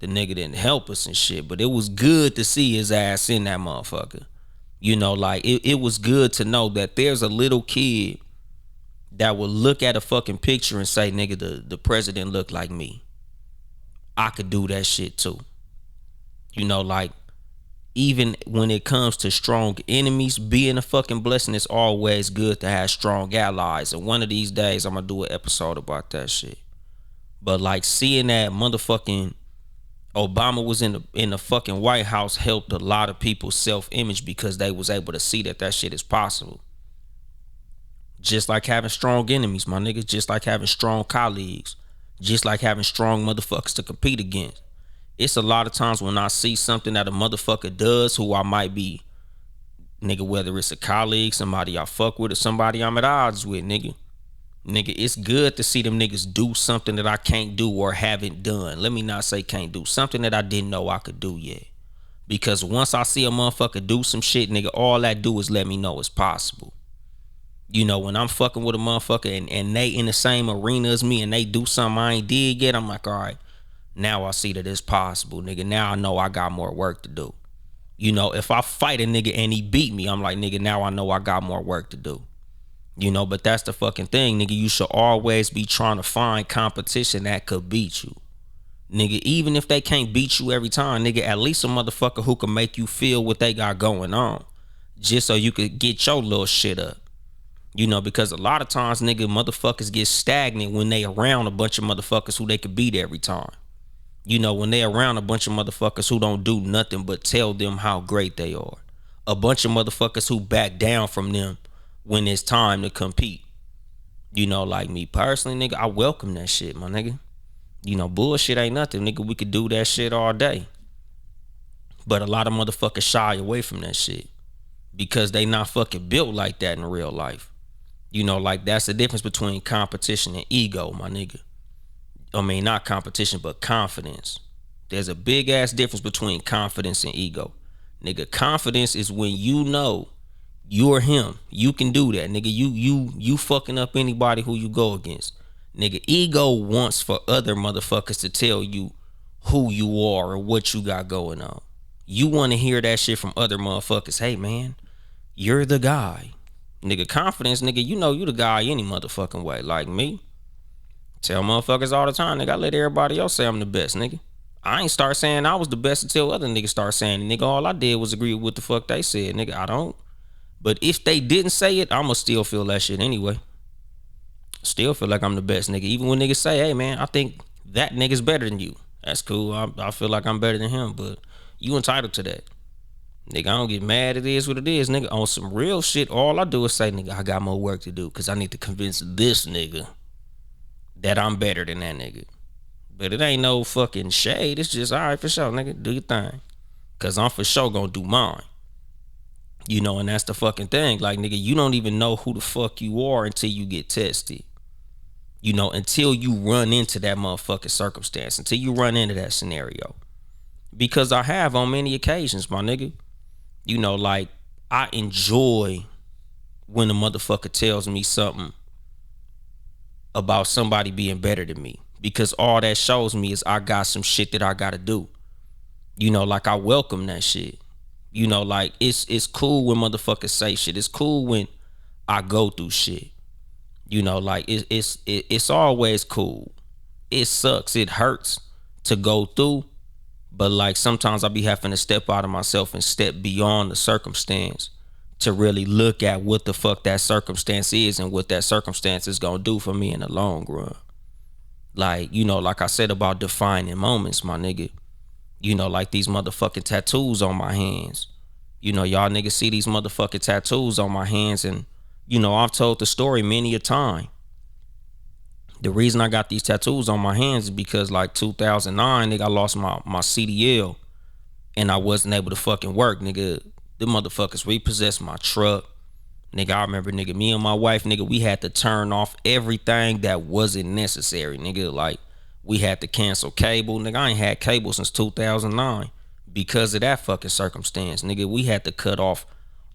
The nigga didn't help us and shit, but it was good to see his ass in that motherfucker. You know, like, it was good to know that there's a little kid that will look at a fucking picture and say, nigga, the president looked like me. I could do that shit too. You know, like, even when it comes to strong enemies being a fucking blessing, it's always good to have strong allies. And one of these days, I'm gonna do an episode about that shit. But like, seeing that motherfucking Obama was in the fucking White House helped a lot of people's self-image because they was able to see that shit is possible. Just like having strong enemies, my niggas. Just like having strong colleagues. Just like having strong motherfuckers to compete against. It's a lot of times when I see something that a motherfucker does who I might be, nigga, whether it's a colleague, somebody I fuck with, or somebody I'm at odds with, nigga. Nigga, it's good to see them niggas do something that I can't do or haven't done. Let me not say can't do. Something that I didn't know I could do yet. Because once I see a motherfucker do some shit, nigga, all that do is let me know it's possible. You know, when I'm fucking with a motherfucker and they in the same arena as me and they do something I ain't did yet, I'm like, all right, now I see that it's possible, nigga. Now I know I got more work to do. You know, if I fight a nigga and he beat me, I'm like, nigga, now I know I got more work to do. You know, but that's the fucking thing, nigga. You should always be trying to find competition that could beat you. Nigga, even if they can't beat you every time, nigga, at least a motherfucker who can make you feel what they got going on. Just so you could get your little shit up. You know, because a lot of times, nigga, motherfuckers get stagnant when they around a bunch of motherfuckers who they could beat every time. You know, when they around a bunch of motherfuckers who don't do nothing but tell them how great they are. A bunch of motherfuckers who back down from them when it's time to compete. You know, like me personally, nigga, I welcome that shit, my nigga. You know, bullshit ain't nothing, nigga. We could do that shit all day. But a lot of motherfuckers shy away from that shit because they not fucking built like that in real life. You know, like, that's the difference between competition and ego, my nigga. I mean, not competition, but confidence. There's a big ass difference between confidence and ego. Nigga, confidence is when you know you're him. You can do that, nigga. You fucking up anybody who you go against. Nigga, ego wants for other motherfuckers to tell you who you are or what you got going on. You want to hear that shit from other motherfuckers. Hey, man, you're the guy. Nigga, confidence, nigga, you know you the guy any motherfucking way. Like me, tell motherfuckers all the time, nigga, I let everybody else say I'm the best, nigga. I ain't start saying I was the best until other niggas start saying it. Nigga, all I did was agree with what the fuck they said, nigga. I don't. But if they didn't say it, I'ma still feel that shit anyway. Still feel like I'm the best, nigga. Even when niggas say, hey, man, I think that nigga's better than you. That's cool. I feel like I'm better than him, but you entitled to that. Nigga, I don't get mad. It is what it is, nigga. On some real shit, all I do is say, nigga, I got more work to do because I need to convince this nigga that I'm better than that nigga. But it ain't no fucking shade. It's just, all right, for sure, nigga, do your thing. Because I'm for sure gonna do mine. You know, and that's the fucking thing. Like, nigga, you don't even know who the fuck you are until you get tested. You know, until you run into that motherfucking circumstance. Until you run into that scenario. Because I have on many occasions, my nigga. You know, like, I enjoy when a motherfucker tells me something about somebody being better than me, because all that shows me is I got some shit that I gotta do. Like I welcome that shit. Like it's cool when motherfuckers say shit. It's cool when I go through shit. Like it's always cool. It sucks. It hurts to go through, but like sometimes I be having to step out of myself and step beyond the circumstance to really look at what the fuck that circumstance is and what that circumstance is gonna do for me in the long run. Like, like I said about defining moments, my nigga. Like these motherfucking tattoos on my hands. Y'all niggas see these motherfucking tattoos on my hands, and I've told the story many a time. The reason I got these tattoos on my hands is because like 2009, nigga, I lost my CDL and I wasn't able to fucking work, nigga. The motherfuckers repossessed my truck. Nigga, I remember, nigga, me and my wife, nigga, we had to turn off everything that wasn't necessary, nigga. Like, we had to cancel cable. Nigga, I ain't had cable since 2009 because of that fucking circumstance. Nigga, we had to cut off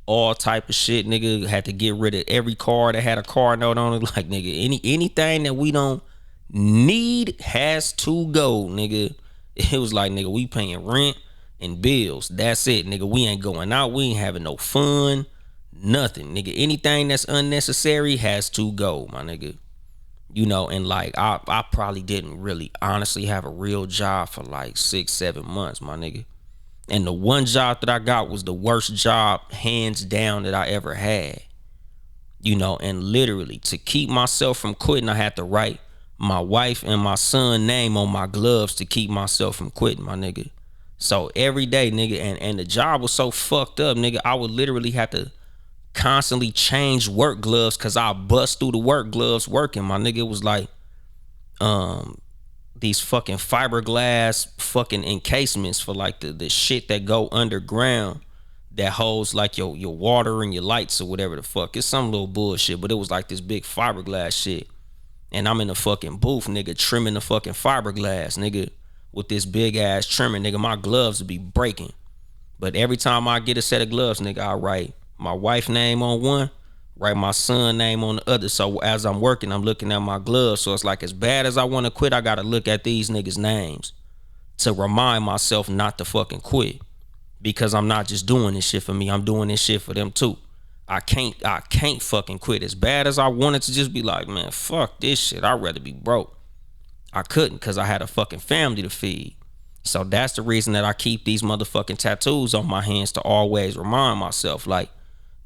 all type of shit, nigga. Had to get rid of every car that had a car note on it. Like, nigga, anything that we don't need has to go, nigga. It was like, nigga, we paying rent and bills. That's it, nigga. We ain't going out. We ain't having no fun. Nothing, nigga. Anything that's unnecessary has to go, my nigga. And like I probably didn't really honestly have a real job for like 6-7 months, my nigga. And the one job that I got was the worst job hands down that I ever had. And literally to keep myself from quitting, I had to write my wife and my son name on my gloves to keep myself from quitting, my nigga. So every day, nigga, and the job was so fucked up, nigga, I would literally have to constantly change work gloves because I bust through the work gloves working, my nigga. It was like these fucking fiberglass fucking encasements for like the shit that go underground that holds like your water and your lights or whatever the fuck. It's some little bullshit, but it was like this big fiberglass shit. And I'm in the fucking booth, nigga, trimming the fucking fiberglass, nigga, with this big ass trimmer, nigga. My gloves would be breaking. But every time I get a set of gloves, nigga, I write my wife's name on one, write my son's name on the other. So as I'm working, I'm looking at my gloves. So it's like, as bad as I want to quit, I got to look at these niggas' names to remind myself not to fucking quit. Because I'm not just doing this shit for me. I'm doing this shit for them too. I can't fucking quit. As bad as I wanted to just be like, man, fuck this shit, I'd rather be broke. I couldn't because I had a fucking family to feed. So that's the reason that I keep these motherfucking tattoos on my hands, to always remind myself, like,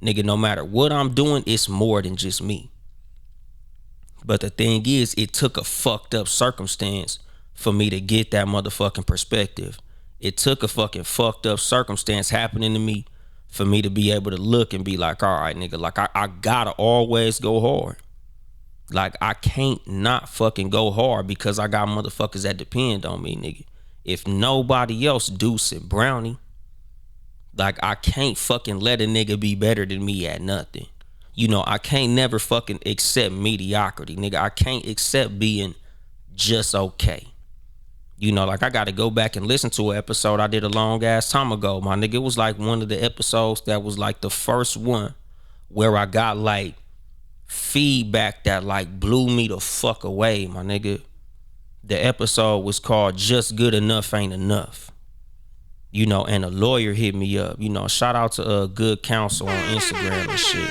nigga, no matter what I'm doing, it's more than just me. But the thing is, it took a fucked up circumstance for me to get that motherfucking perspective. It took a fucking fucked up circumstance happening to me for me to be able to look and be like, all right, nigga, like I gotta always go hard. Like, I can't not fucking go hard because I got motherfuckers that depend on me, nigga. If nobody else, Deuce and Brownie, like, I can't fucking let a nigga be better than me at nothing. I can't never fucking accept mediocrity, nigga. I can't accept being just okay. Like, I gotta go back and listen to an episode I did a long ass time ago, my nigga. It was like one of the episodes that was like the first one where I got like feedback that like blew me the fuck away, my nigga. The episode was called Just Good Enough Ain't Enough. And a lawyer hit me up. Shout out to Good Counsel on Instagram and shit.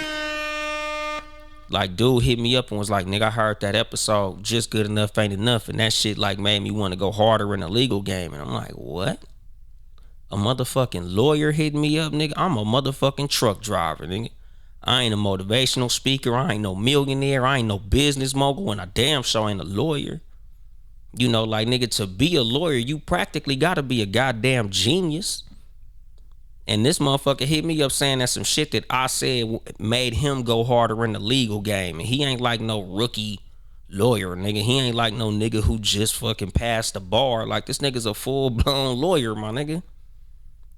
Like, dude hit me up and was like, nigga, I heard that episode, Just Good Enough Ain't Enough, and that shit like made me want to go harder in the legal game. And I'm like, what? A motherfucking lawyer hit me up, nigga? I'm a motherfucking truck driver, nigga. I ain't a motivational speaker. I ain't no millionaire. I ain't no business mogul, and I damn sure ain't a lawyer. Like, nigga, to be a lawyer, you practically gotta be a goddamn genius. And this motherfucker hit me up saying that some shit that I said made him go harder in the legal game. And he ain't like no rookie lawyer, nigga. He ain't like no nigga who just fucking passed the bar. Like, this nigga's a full-blown lawyer, my nigga.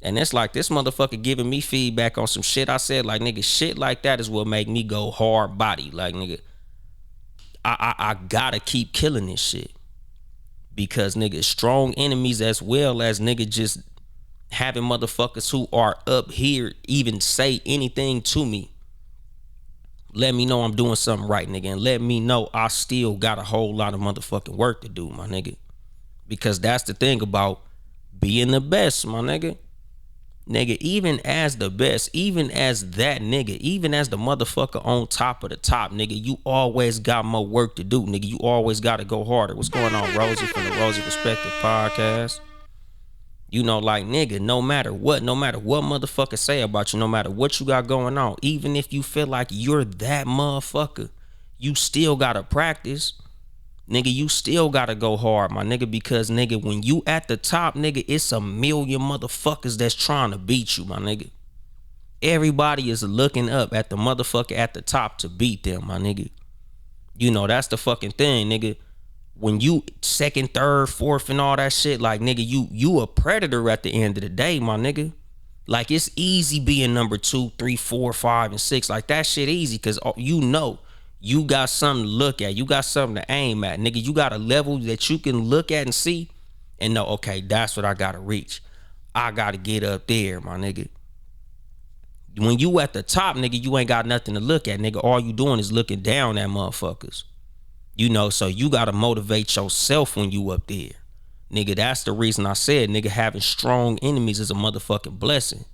And it's like this motherfucker giving me feedback on some shit I said. Like, nigga, shit like that is what make me go hard body. Like, nigga, I gotta keep killing this shit. Because, nigga, strong enemies as well as, nigga, just having motherfuckers who are up here even say anything to me. Let me know I'm doing something right, nigga. And let me know I still got a whole lot of motherfucking work to do, my nigga. Because that's the thing about being the best, my nigga. Nigga, even as the best, even as that nigga, even as the motherfucker on top of the top, nigga, you always got more work to do, nigga. You always got to go harder. What's going on, Rosie, from the Rosie Perspective Podcast? You know, like, nigga, no matter what motherfucker say about you, no matter what you got going on, even if you feel like you're that motherfucker, you still got to practice. Nigga, you still gotta go hard, my nigga, because, nigga, when you at the top, nigga, it's a million motherfuckers that's trying to beat you, my nigga. Everybody is looking up at the motherfucker at the top to beat them, my nigga. You know, that's the fucking thing, nigga. When you second, third, fourth, and all that shit, like, nigga, you a predator at the end of the day, my nigga. Like, it's easy being number 2, 3, 4, 5, and 6. Like, that shit easy, because you know you got something to look at. You got something to aim at, nigga. You got a level that you can look at and see and know, okay, that's what I gotta reach. I gotta get up there, my nigga. When you at the top, nigga, you ain't got nothing to look at, nigga. All you doing is looking down at motherfuckers. You know, so you gotta motivate yourself when you up there. Nigga, that's the reason I said, nigga, having strong enemies is a motherfucking blessing.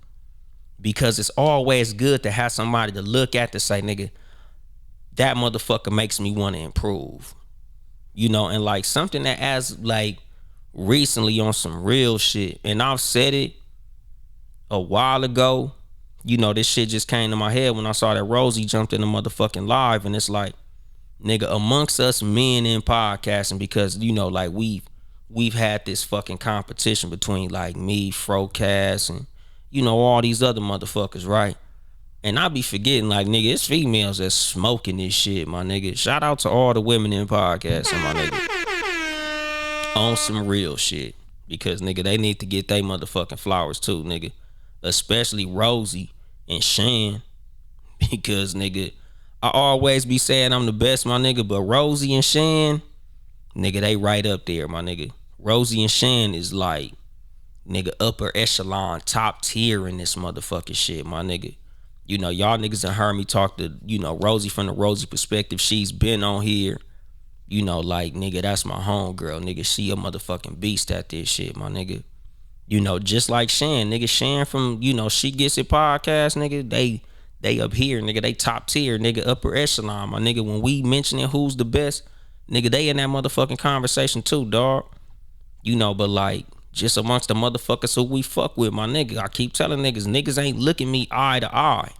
Because it's always good to have somebody to look at to say, nigga, that motherfucker makes me want to improve. You know, and like something that as like recently on some real shit, and I've said it a while ago, you know, this shit just came to my head when I saw that Rosie jumped in the motherfucking live, and it's like, nigga, amongst us men in podcasting, because, you know, like we've had this fucking competition between like me, Frocast, and, you know, all these other motherfuckers, right? And I be forgetting, like, nigga, it's females that's smoking this shit, my nigga. Shout out to all the women in podcasting, my nigga. On some real shit. Because, nigga, they need to get they motherfucking flowers too, nigga. Especially Rosie and Shan. Because, nigga, I always be saying I'm the best, my nigga. But Rosie and Shan, nigga, they right up there, my nigga. Rosie and Shan is like, nigga, upper echelon, top tier in this motherfucking shit, my nigga. You know, y'all niggas done heard me talk to, you know, Rosie from the Rosie Perspective. She's been on here. You know, like, nigga, that's my homegirl, nigga. She a motherfucking beast at this shit, my nigga. You know, just like Shan, nigga. Shan from, you know, She Gets It podcast, nigga. They up here, nigga. They top tier, nigga. Upper echelon, my nigga. When we mentioning who's the best, nigga, they in that motherfucking conversation too, dog. You know, but like, just amongst the motherfuckers who we fuck with, my nigga. I keep telling niggas ain't looking me eye to eye.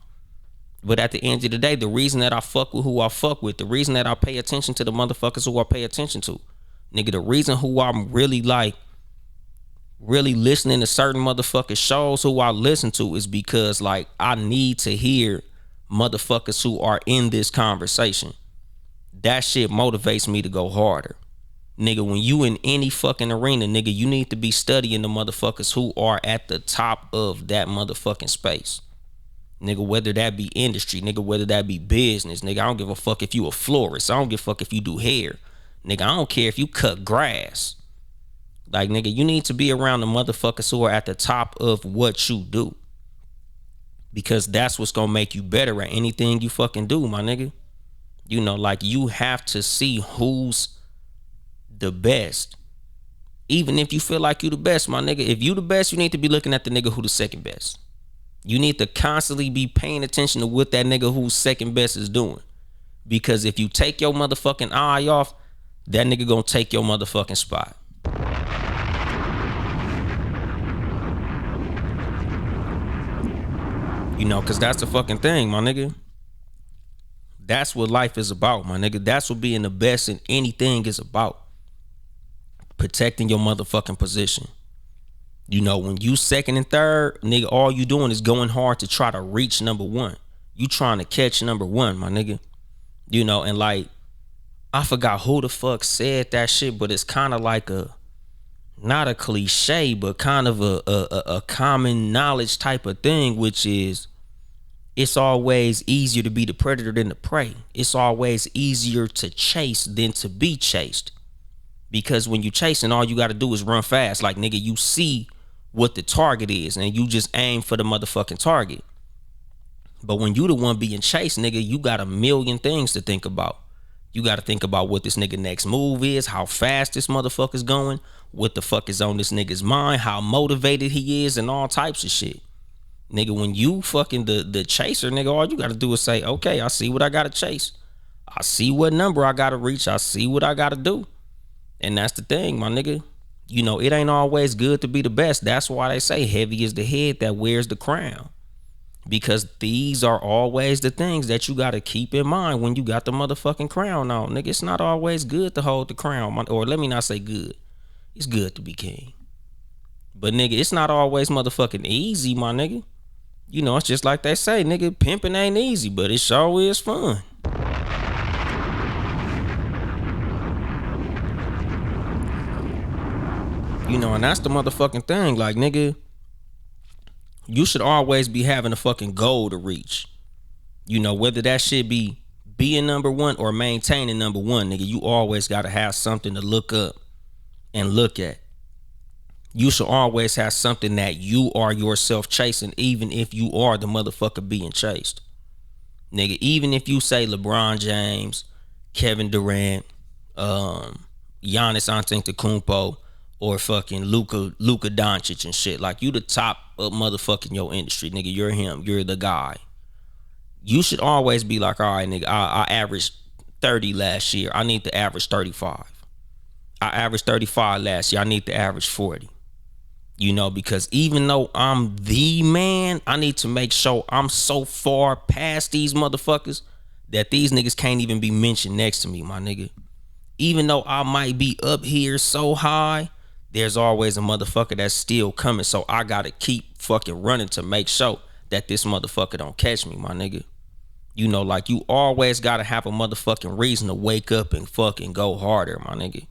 But at the end of the day, the reason that I fuck with who I fuck with, the reason that I pay attention to the motherfuckers who I pay attention to, nigga, the reason who I'm really like, really listening to certain motherfucking shows who I listen to is because, like, I need to hear motherfuckers who are in this conversation. That shit motivates me to go harder. Nigga, when you in any fucking arena, nigga, you need to be studying the motherfuckers who are at the top of that motherfucking space. Nigga, whether that be industry, nigga, whether that be business, nigga, I don't give a fuck if you a florist. I don't give a fuck if you do hair. Nigga, I don't care if you cut grass. Like, nigga, you need to be around the motherfuckers who are at the top of what you do. Because that's what's gonna make you better at anything you fucking do, my nigga. You know, like, you have to see who's the best. Even if you feel like you the best, my nigga. If you the best, you need to be looking at the nigga who the second best. You need to constantly be paying attention to what that nigga who's second best is doing. Because if you take your motherfucking eye off, that nigga gonna take your motherfucking spot. You know, cause that's the fucking thing, my nigga. That's what life is about, my nigga. That's what being the best in anything is about. Protecting your motherfucking position. You know, when you second and third, nigga, all you doing is going hard to try to reach number one. You trying to catch number one, my nigga. You know, and like, I forgot who the fuck said that shit, but it's kind of like not a cliche, but kind of a common knowledge type of thing, which is, it's always easier to be the predator than the prey. It's always easier to chase than to be chased. Because when you chasing, all you got to do is run fast. Like, nigga, you see what the target is and you just aim for the motherfucking target. But when you the one being chased, nigga, you got a million things to think about. You got to think about what this nigga next move is, how fast this motherfucker's going, what the fuck is on this nigga's mind, how motivated he is, and all types of shit. Nigga, when you fucking the chaser, nigga, all you got to do is say, okay, I see what I got to chase. I see what number I got to reach. I see what I got to do. And that's the thing, my nigga. You know, it ain't always good to be the best. That's why they say heavy is the head that wears the crown. Because these are always the things that you got to keep in mind when you got the motherfucking crown on. Nigga, it's not always good to hold the crown. Or let me not say good. It's good to be king. But nigga, it's not always motherfucking easy, my nigga. You know, it's just like they say, nigga, pimping ain't easy, but it sure is fun. You know, and that's the motherfucking thing. Like, nigga, you should always be having a fucking goal to reach. You know, whether that shit be being number one or maintaining number one, nigga, you always got to have something to look up and look at. You should always have something that you are yourself chasing, even if you are the motherfucker being chased. Nigga, even if you say LeBron James, Kevin Durant, Giannis Antetokounmpo, or fucking Luka Doncic and shit. Like, you the top of motherfucking your industry, nigga. You're him. You're the guy. You should always be like, all right, nigga, I averaged 30 last year. I need to average 35. I averaged 35 last year. I need to average 40. You know, because even though I'm the man, I need to make sure I'm so far past these motherfuckers that these niggas can't even be mentioned next to me, my nigga. Even though I might be up here so high, there's always a motherfucker that's still coming. So I gotta keep fucking running to make sure that this motherfucker don't catch me, my nigga. You know, like, you always gotta have a motherfucking reason to wake up and fucking go harder, my nigga.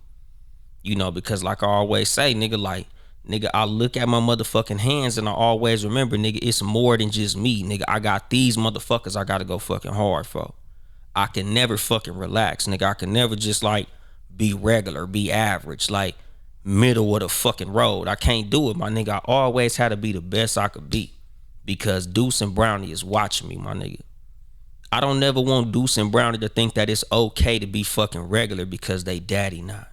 You know, because like I always say, nigga, like, nigga, I look at my motherfucking hands and I always remember, nigga, it's more than just me, nigga. I got these motherfuckers I gotta go fucking hard for. I can never fucking relax, nigga. I can never just like be regular, be average, like middle of the fucking road. I can't do it, my nigga. I always had to be the best I could be because Deuce and Brownie is watching me, my nigga. I don't never want Deuce and Brownie to think that it's okay to be fucking regular because they daddy not.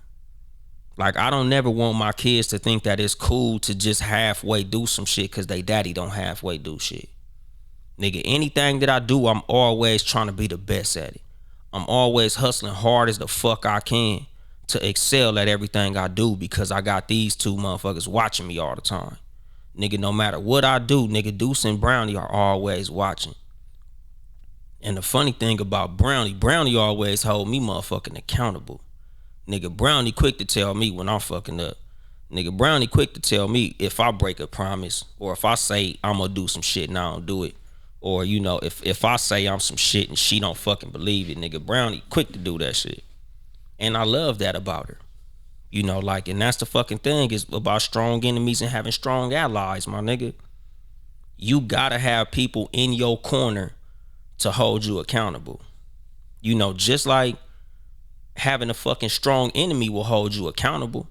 Like, I don't never want my kids to think that it's cool to just halfway do some shit because they daddy don't halfway do shit. Nigga, anything that I do, I'm always trying to be the best at it. I'm always hustling hard as the fuck I can to excel at everything I do because I got these two motherfuckers watching me all the time. Nigga, no matter what I do, nigga, Deuce and Brownie are always watching. And the funny thing about Brownie always hold me motherfucking accountable. Nigga, Brownie quick to tell me when I'm fucking up. Nigga, Brownie quick to tell me if I break a promise or if I say I'm gonna do some shit and I don't do it. Or, you know, if I say I'm some shit and she don't fucking believe it, nigga, Brownie quick to do that shit. And I love that about her. You know, like, and that's the fucking thing is about strong enemies and having strong allies, my nigga. You gotta have people in your corner to hold you accountable. You know, just like having a fucking strong enemy will hold you accountable.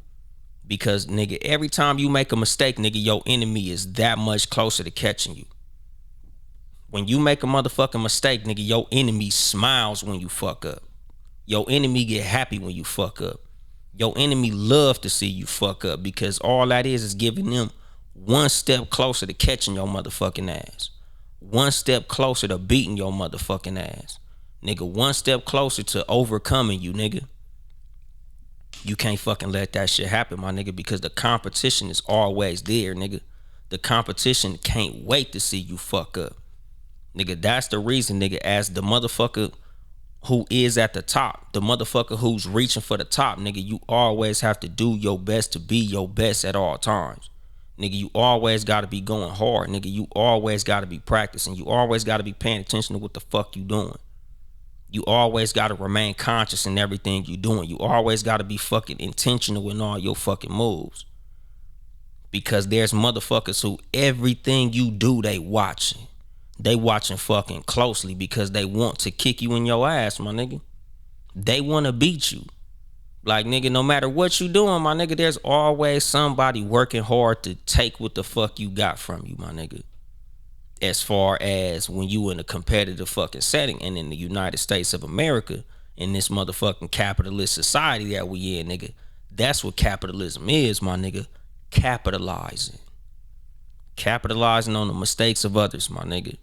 Because, nigga, every time you make a mistake, nigga, your enemy is that much closer to catching you. When you make a motherfucking mistake, nigga, your enemy smiles when you fuck up. Your enemy get happy when you fuck up. Your enemy love to see you fuck up because all that is giving them one step closer to catching your motherfucking ass. One step closer to beating your motherfucking ass. Nigga, one step closer to overcoming you, nigga. You can't fucking let that shit happen, my nigga, because the competition is always there, nigga. The competition can't wait to see you fuck up. Nigga, that's the reason, nigga, as the motherfucker who is at the top, the motherfucker who's reaching for the top, nigga, you always have to do your best to be your best at all times. Nigga, you always got to be going hard, nigga. You always got to be practicing. You always got to be paying attention to what the fuck you doing. You always got to remain conscious in everything you doing. You always got to be fucking intentional in all your fucking moves. Because there's motherfuckers who everything you do, they watching. They watching fucking closely because they want to kick you in your ass, my nigga. They want to beat you. Like, nigga, no matter what you doing, my nigga, there's always somebody working hard to take what the fuck you got from you, my nigga. as far as when you in a competitive fucking setting. And in the United States of America, in this motherfucking capitalist society that we in, nigga, that's what capitalism is, my nigga. Capitalizing on the mistakes of others, my nigga.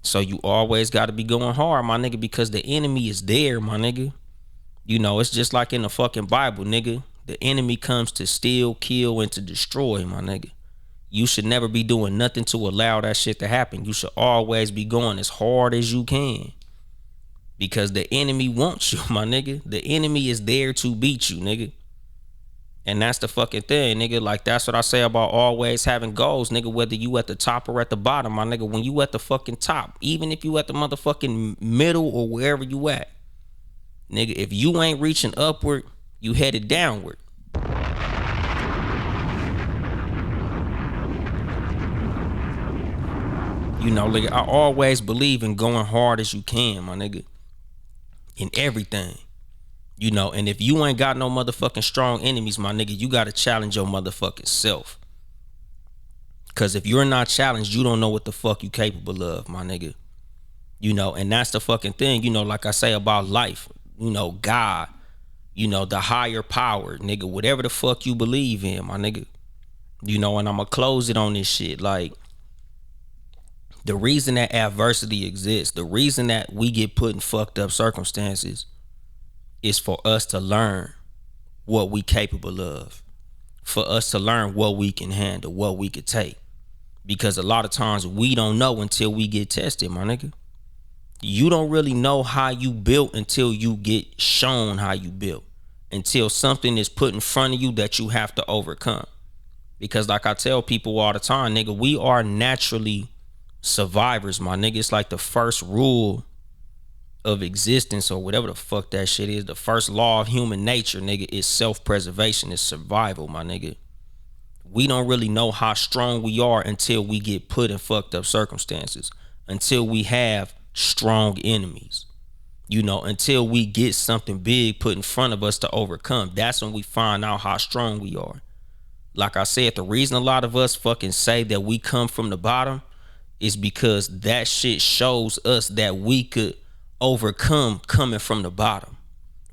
So you always got to be going hard, my nigga, because the enemy is there, my nigga. You know, it's just like in the fucking Bible, nigga. The enemy comes to steal, kill, and to destroy, my nigga. You should never be doing nothing to allow that shit to happen. You should always be going as hard as you can, because the enemy wants you, my nigga. The enemy is there to beat you, nigga. And that's the fucking thing, nigga. Like, that's what I say about always having goals, nigga. Whether you at the top or at the bottom, my nigga. When you at the fucking top, even if you at the motherfucking middle or wherever you at, nigga, if you ain't reaching upward, you headed downward. You know, nigga, I always believe in going hard as you can, my nigga. In everything. You know, and if you ain't got no motherfucking strong enemies, my nigga, you gotta challenge your motherfucking self. Cause if you're not challenged, you don't know what the fuck you capable of, my nigga. You know, and that's the fucking thing, you know, like I say about life, you know, God, you know, the higher power, nigga, whatever the fuck you believe in, my nigga. You know, and I'ma close it on this shit. Like, the reason that adversity exists, the reason that we get put in fucked up circumstances, is for us to learn what we capable of, for us to learn what we can handle, what we could take. Because a lot of times we don't know until we get tested, my nigga. You don't really know how you built until you get shown how you built, until something is put in front of you that you have to overcome. Because like I tell people all the time, nigga, we are naturally survivors, my nigga. It's like the first rule of existence, or whatever the fuck that shit is. The first law of human nature, nigga, is self-preservation, is survival, my nigga. We don't really know how strong we are until we get put in fucked up circumstances, until we have strong enemies, you know, until we get something big put in front of us to overcome. That's when we find out how strong we are. Like I said, the reason a lot of us fucking say that we come from the bottom is because that shit shows us that we could overcome coming from the bottom.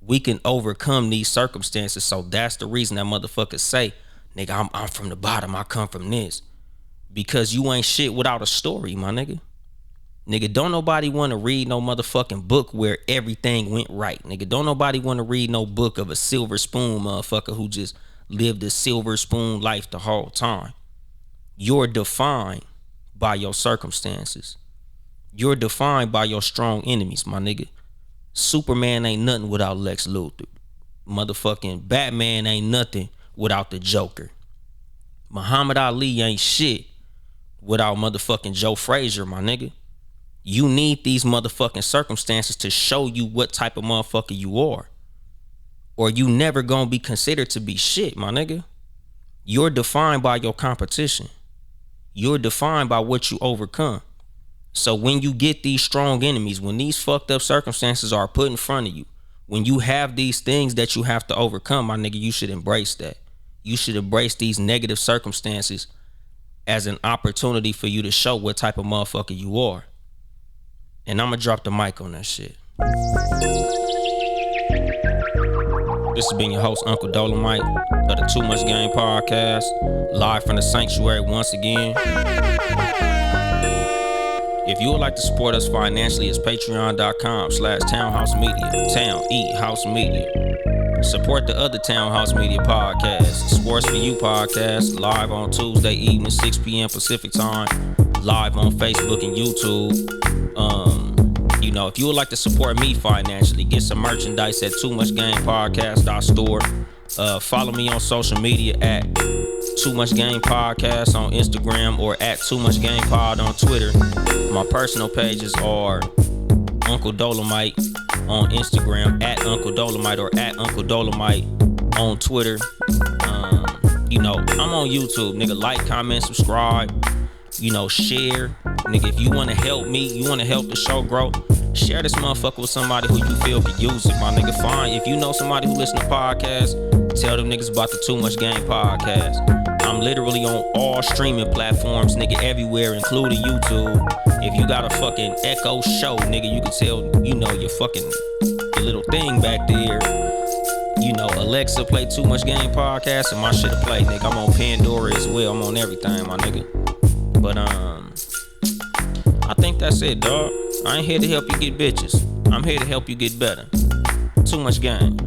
We can overcome these circumstances. So that's the reason that motherfuckers say, nigga, I'm from the bottom, I come from this. Because you ain't shit without a story, my nigga. Nigga, don't nobody want to read no motherfucking book where everything went right. Nigga, don't nobody want to read no book of a silver spoon motherfucker who just lived a silver spoon life the whole time. You're defined by your circumstances. You're defined by your strong enemies, my nigga. Superman ain't nothing without Lex Luthor. Motherfucking Batman ain't nothing without the Joker. Muhammad Ali ain't shit without motherfucking Joe Frazier, my nigga. You need these motherfucking circumstances to show you what type of motherfucker you are, or you never gonna be considered to be shit, my nigga. You're defined by your competition. You're defined by what you overcome. So when you get these strong enemies, when these fucked up circumstances are put in front of you, when you have these things that you have to overcome, my nigga, you should embrace that. You should embrace these negative circumstances as an opportunity for you to show what type of motherfucker you are. And I'm gonna drop the mic on that shit. This has been your host, Uncle Dolemite, of the Too Much Game podcast, live from the sanctuary once again. If you would like to support us financially, it's patreon.com/townhousemedia, Town Eat House Media. Support the other Townhouse Media podcasts, Sports for You podcast, live on Tuesday evening, 6 p.m. Pacific time, live on Facebook and YouTube. You know, if you would like to support me financially, get some merchandise at toomuchgamepodcast.store. Follow me on social media at Too Much Game Podcast on Instagram, or at Too Much Game Pod on Twitter. My personal pages are Uncle Dolemite on Instagram, at Uncle Dolemite, or at Uncle Dolemite on Twitter. You know, I'm on YouTube, nigga. Like, comment, subscribe, you know, share. Nigga, if you want to help me, you want to help the show grow, share this motherfucker with somebody who you feel could use it, my nigga. Fine. If you know somebody who listen to podcasts, tell them niggas about the Too Much Game podcast. I'm literally on all streaming platforms, nigga, everywhere, including YouTube. If you got a fucking Echo Show, nigga, you can tell, you know, your fucking your little thing back there. You know, Alexa play Too Much Game podcast and my shit'll play, nigga. I'm on Pandora as well. I'm on everything, my nigga. But I think that's it, dog. I ain't here to help you get bitches. I'm here to help you get better. Too Much Game.